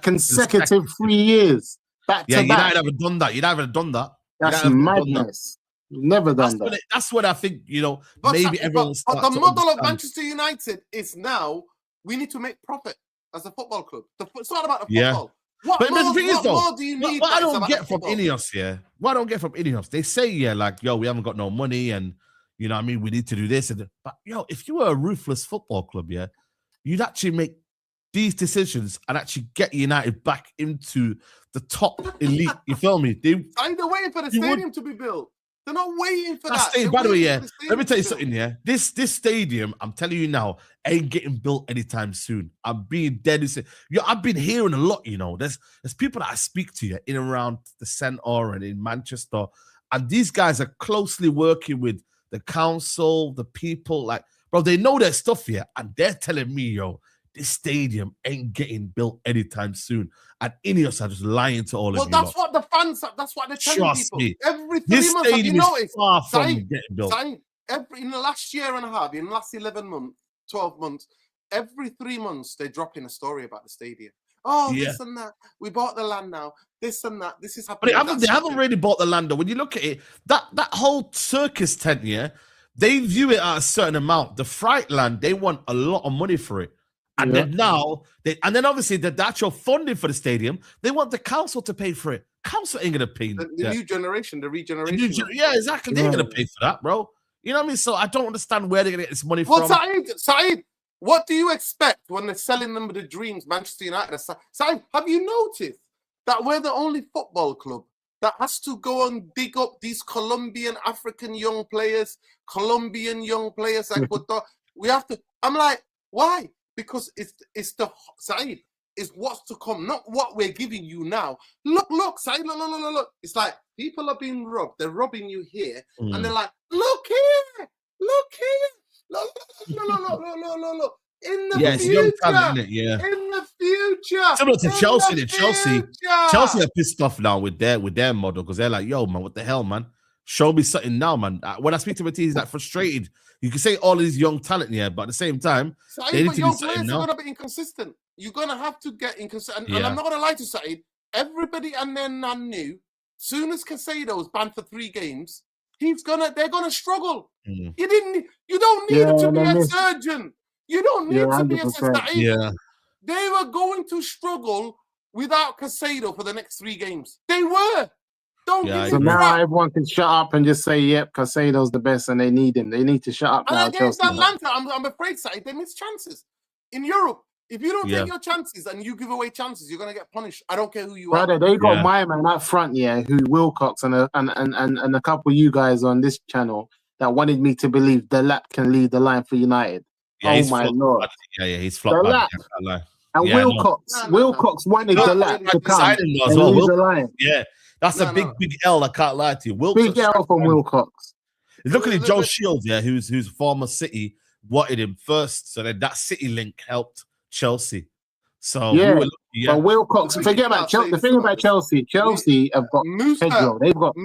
consecutive 3 years back to back. United haven't done that. You'd haven't done that. That's madness. Never done that. That's what I think, maybe everyone. But the model of Manchester United is now we need to make profit as a football club. It's not about the football. But the thing is, though, do you need? What I don't get from INEOS, what I don't get from INEOS, they say, like, we haven't got no money and, we need to do this. But, if you were a ruthless football club, you'd actually make these decisions and actually get United back into the top elite. You feel me? They're waiting for the stadium to be built. They're not waiting for that. By the way, let me tell you something, This stadium, I'm telling you now, ain't getting built anytime soon. I'm being dead. I've been hearing a lot, There's people that I speak to in and around the centre and in Manchester, and these guys are closely working with the council, the people. Like, bro, they know their stuff here, and they're telling me, this stadium ain't getting built anytime soon. And INEOS are just lying to all of you. Well, that's what the fans, that's what they're telling people. Me. Every 3 months, have you noticed? Far from getting built. In the last year and a half, in the last 11 months, 12 months, every 3 months, they drop in a story about the stadium. Oh, this and that. We bought the land now. This and that. This is happening. But they haven't really bought the land, though. When you look at it, that whole circus tent, they view it at a certain amount. The Fright Land, they want a lot of money for it. And then obviously the actual funding for the stadium, they want the council to pay for it. Council ain't gonna pay. The new generation, the regeneration. Exactly. They ain't gonna pay for that, bro. You know what I mean? So I don't understand where they're gonna get this money from. Saeed, what do you expect when they're selling them the dreams, Manchester United? Saeed, have you noticed that we're the only football club that has to go and dig up these Colombian, African young players, Ecuador? We have to. I'm like, why? Because it's the Saeed, is what's to come, not what we're giving you now. Look, Saeed, look. It's like people are being robbed. They're robbing you here, and they're like, look here, Look here. Look. In the Yeah, it's young future. talent, isn't it? Yeah. In the future. Similar to in Chelsea, the Chelsea future. are pissed off now with their model because they're like, yo, man, what the hell, man? Show me something now, man. When I speak to Matisse, he's like frustrated. You can say all these young talent here, but at the same time, they need to do something now. Are going to be inconsistent. You're going to have to get inconsistent. And I'm not going to lie to Saeed. Everybody and their nan knew. Soon as Casado's banned for 3 games, they're gonna struggle. You don't need to be a surgeon. You don't need to be a surgeon. Yeah. They were going to struggle without Casado for the next 3 games. They were. So now everyone can shut up and just say, yep, Casado's the best and they need him. They need to shut up now. And against Atlanta, I'm afraid, Saeed, they miss chances. In Europe, if you don't take your chances and you give away chances, you're gonna get punished. I don't care who you are. They got my man up front, who Wilcox and a couple of you guys on this channel that wanted me to believe the lap can lead the line for United. Yeah, my lord! He's flopped. The lap. And Wilcox wanted the lap to come and lead the line. Yeah, that's a big L. I can't lie to you. Wilcox, big L from Wilcox. Look at Joe Shields, who's former City, wanted him first, so then that City link helped Chelsea. So but Wilcox, forget about Chelsea. The thing about Chelsea have got Pedro. They've got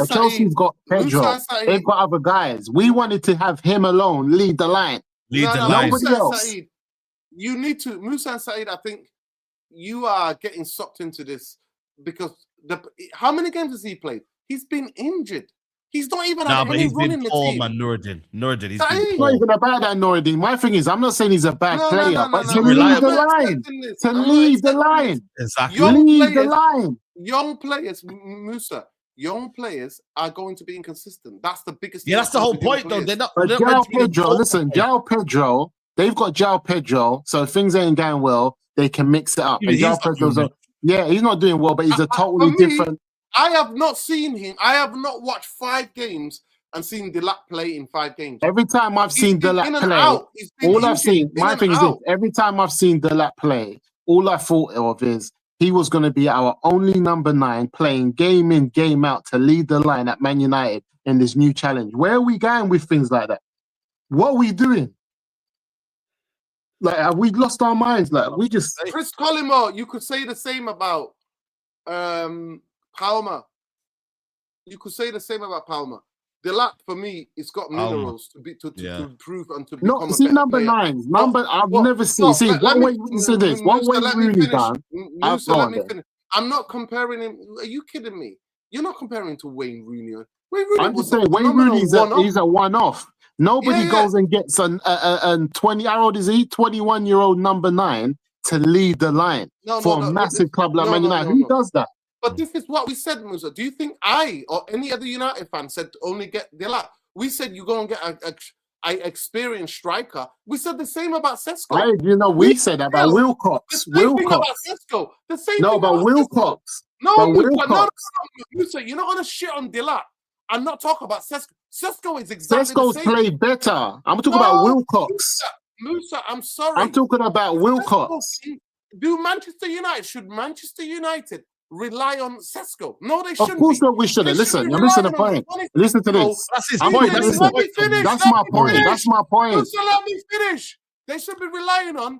Chelsea's got Pedro. They've got other guys. We wanted to have him alone lead the line. Nobody else. You need to Musa and Saeed. I think you are getting sucked into this because how many games has he played? He's been injured. He's not even had any run in the team. Man, Nuruddin, he's not even about that Nuruddin. My thing is, I'm not saying he's a bad player, but to lead the line. To lead the line. Exactly. Lead the line. Young players, Musa, young players are going to be inconsistent. That's the biggest thing. Yeah, that's the whole point, though. They're not. João Pedro, they've got João Pedro, so if things ain't going well, they can mix it up. And João Pedro's he's not doing well, but he's a totally different. I have not seen him. I have not watched 5 games and seen Delap play in 5 games. Every time I've seen Delap play, all I've seen, my thing is this, every time I've seen Delap play, all I thought of is he was going to be our only number 9 playing game in, game out to lead the line at Man United in this new challenge. Where are we going with things like that? What are we doing? Like, have we lost our minds? Like, we just... Chris Collymore, you could say the same about Palmer. You could say the same about Palmer. The lap for me, it's got minerals to improve and to become a better number player. 9. I've never seen. See, one way you say this. One way Rooney done. I'm not comparing him. Are you kidding me? You're not comparing to Wayne Rooney. I'm just saying Wayne Rooney's a one-off. Nobody goes and gets a 20. How old is he? 21-year-old number 9 to lead the line for a massive club like Man United. Who does that? But this is what we said, Musa. Do you think I or any other United fan said to only get Delap? We said you go and get an experienced striker. We said the same about Sesko. We said that about Wilcox. The same thing about Sesko. The same thing about Wilcox. No, Musa, you're not going to shit on Delap and not talk about Sesko. Sesko is exactly the same. Played better. I'm talking about Wilcox. Musa, I'm sorry. I'm talking about Wilcox. Should Manchester United rely on Sesko? No, they shouldn't. Of course not, we shouldn't. Listen, you're missing the point. Listen to this. That's his point. That's my point. That's my point. So let me finish. They should be relying on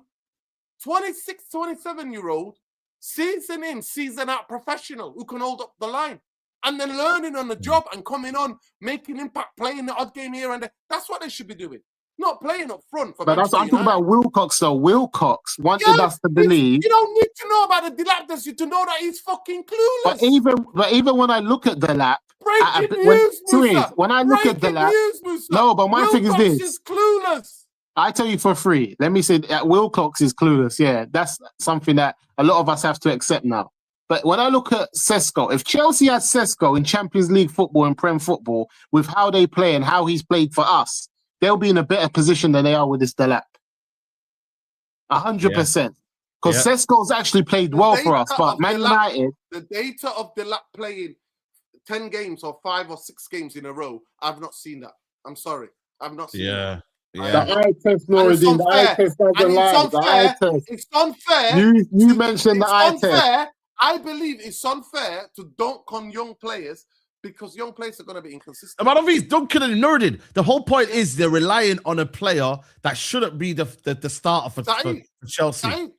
26, 27-year-old, season in, season out professional who can hold up the line. And then learning on the job and coming on, making impact, playing the odd game here and there. That's what they should be doing. Not playing up front. But I'm talking about Wilcox, though. Wilcox wanted us to believe. You don't need to know about the Delap to know that he's fucking clueless. But even when I look at Delap, when I look at Delap, no. But my thing is this: is clueless. I tell you for free. Let me say that Wilcox is clueless. Yeah, that's something that a lot of us have to accept now. But when I look at Sesko, if Chelsea had Sesko in Champions League football and Prem football, with how they play and how he's played for us, they'll be in a better position than they are with this Delap. 100%. Because Sesko's actually played well for us, but Man United... The data of Delap playing 10 games or 5 or 6 games in a row, I've not seen that. I'm sorry. I've not seen that. The eye test, Noradine, the eye test doesn't lie. The eye test. It's unfair. You mentioned the eye test. I believe it's unfair to dunk on young players because young players are going to be inconsistent. I don't think it's Duncan and Nuruddin. The whole point is they're relying on a player that shouldn't be the starter for Chelsea. Saeed,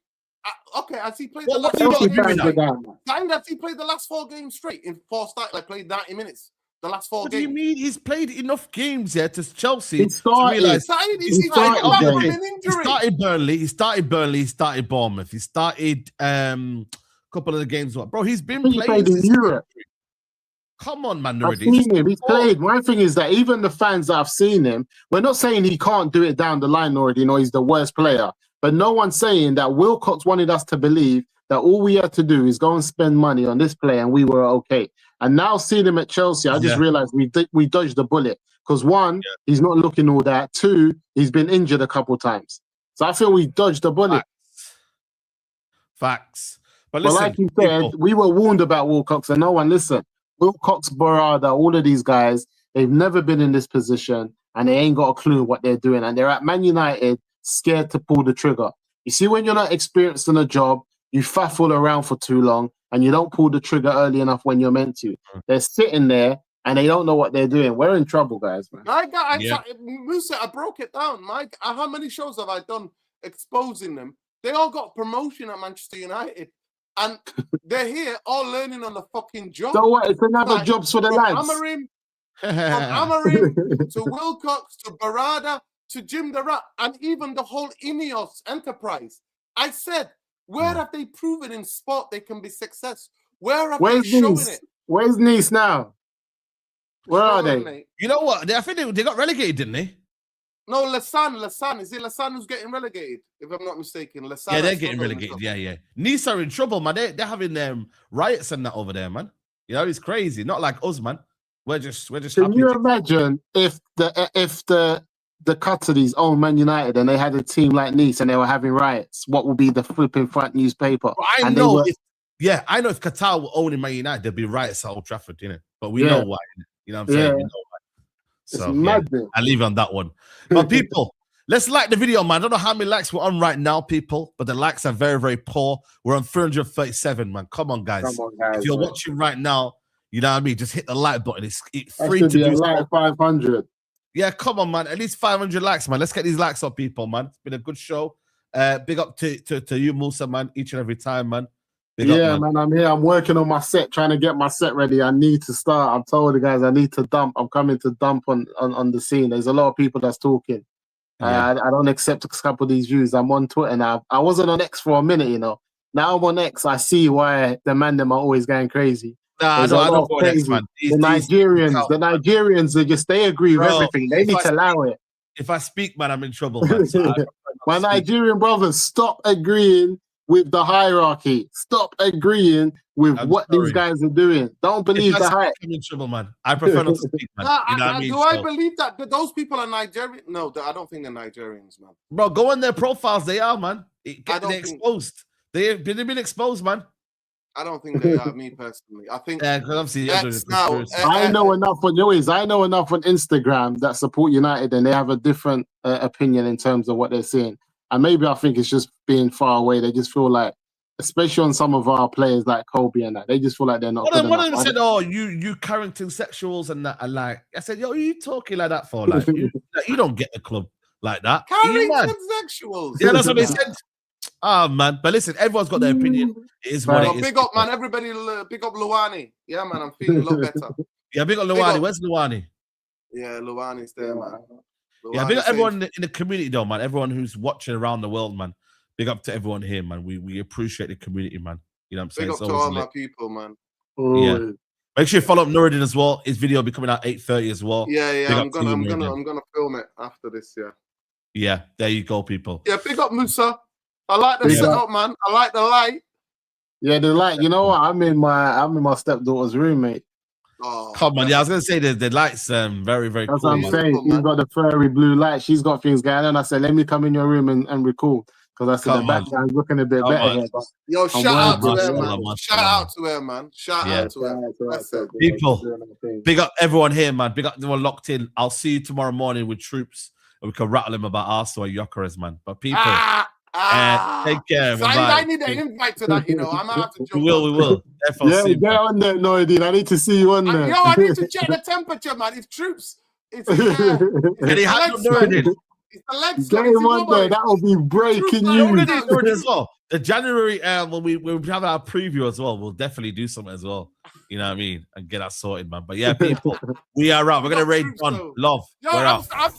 okay, has he played Well, the what do you last got to do with that? Saeed, has he played the last 4 games straight in 4 starts? Like played 90 minutes. The last 4 What games. do you mean? He's played enough games here to Chelsea He started. to realize Saeed, he he's started back from okay. an He injury. started Burnley. He started Bournemouth. He started a couple of the games. Bro, he's been He playing played in Europe. Come on, man. I've seen him. He's played. My thing is that even the fans that have seen him, we're not saying he can't do it down the line already, you know, he's the worst player. But no one's saying that Wilcox wanted us to believe that all we had to do is go and spend money on this player and we were okay. And now seeing him at Chelsea, I just realized we dodged the bullet. Because 1, he's not looking all that. 2, he's been injured a couple times. So I feel we dodged the bullet. Facts. But listen, like you said, we were warned about Wilcox and no one listened. Wilcox, Barada, all of these guys, they've never been in this position and they ain't got a clue what they're doing. And they're at Man United scared to pull the trigger. You see, when you're not experienced in a job, you faffle around for too long and you don't pull the trigger early enough when you're meant to. They're sitting there and they don't know what they're doing. We're in trouble, guys, man. Musa, I broke it down. Mike, how many shows have I done exposing them? They all got promotion at Manchester United. And they're here all learning on the fucking job. So what? It's another jobs for the lads. From Amorim to Wilcox to Barada to Jim the Rat and even the whole INEOS enterprise. I said, where have they proven in sport they can be success? Where have they shown it? Where's Nice now? Where are they? You know what? I think they got relegated, didn't they? No, Lausanne. Is it Lausanne who's getting relegated? If I'm not mistaken. Lausanne. Yeah, they're getting relegated. Yeah. Nice are in trouble, man. They're having riots and that over there, man. You know, it's crazy. Not like us, man. We're just Can you imagine if the Qataris own Man United and they had a team like Nice and they were having riots? What would be the flipping front newspaper? Well, I know if Qatar were owning Man United, there'd be riots at Old Trafford, you know. But we know why. You know what I'm saying? We know why. So I leave it on that one. But people, let's like the video, man. I don't know how many likes we're on right now, people, but the likes are very, very poor. We're on 337, man. Come on, guys. If you're watching right now, you know what I mean? Just hit the like button. It's free to do. Like 500. Yeah, come on, man. At least 500 likes, man. Let's get these likes up, people, man. It's been a good show. Big up to you, Musa, man. Each and every time, man. Big up, man. I'm here. I'm working on my set, trying to get my set ready. I need to start. I'm told the guys I need to dump. I'm coming to dump on the scene. There's a lot of people that's talking. I don't accept a couple of these views. I'm on Twitter now. I wasn't on X for a minute, you know. Now I'm on X. I see why the man them are always going crazy. I don't go on X, man. The Nigerians, they agree with everything. They need to allow it. If I speak, man, I'm in trouble, man. So my Nigerian brothers, stop agreeing with the hierarchy. Stop agreeing with these guys are doing. Don't believe the hype. I'm in trouble, man. I prefer not to speak, man. You know what I mean? I believe that those people are Nigerian? No, I don't think they're Nigerians, man. Bro, go on their profiles. They are, man. They're exposed. They've been exposed, man. I don't think they are, me personally. I think because obviously I know enough on Instagram that support United and they have a different opinion in terms of what they're seeing. And maybe I think it's just being far away. They just feel like, especially on some of our players like Kobbie and that, they just feel like they're not good enough. One of them said, "Oh, you Carrington sexuals and that." And like, I said, "Yo, what are you talking like that for? Like, you don't get the club like that." Carrington sexuals. Yeah, that's what they said. Ah, man. But listen, everyone's got their opinion. It is what it is. Big up, man. Everybody, big up Luwani. Yeah, man. I'm feeling a lot better. Yeah, big up Luwani. Where's Luwani? Yeah, Luwani's there, man. Yeah, big up everyone in the community, though, man. Everyone who's watching around the world, man. Big up to everyone here, man. We appreciate the community, man. You know what I'm saying? Big up to all my people, man. Yeah. Make sure you follow up Nuruddin as well. His video will be coming out 8:30 as well. Yeah. I'm gonna film it after this. Yeah. Yeah. There you go, people. Yeah. Big up Musa. I like the setup, man. I like the light. Yeah, the light. You know what? I'm in my stepdaughter's room, mate. Oh, come on, yeah. I was gonna say the lights very, very That's cool. What I'm saying. He's got the furry blue light. She's got things going on. I said, let me come in your room and record. Because I said the background's looking a bit better here. Yo, shout out to her, man. Shout out to her, man. Shout out to her. People, big up everyone here, man. Big up everyone locked in. I'll see you tomorrow morning with troops. And we can rattle them about Arsenal and Yokeres, man. But people, take care. I need an invite to that, you know. I'm gonna have to jump. We will. FLC. Yeah, get on there, Noidine. I need to see you on there. Yo, I need to check the temperature, man. It's troops. It's Can he the hand legs, up man. Noidine? It's the legs. Get man. It's him on there. That will be breaking Troops, You know what news. it is, Noidine, as well? The January when we have our preview as well, we'll definitely do something as well. You know what I mean? And get that sorted, man. But yeah, people, we are out. We're gonna raid Troops, John. though. Love. Yo, We're out. I'm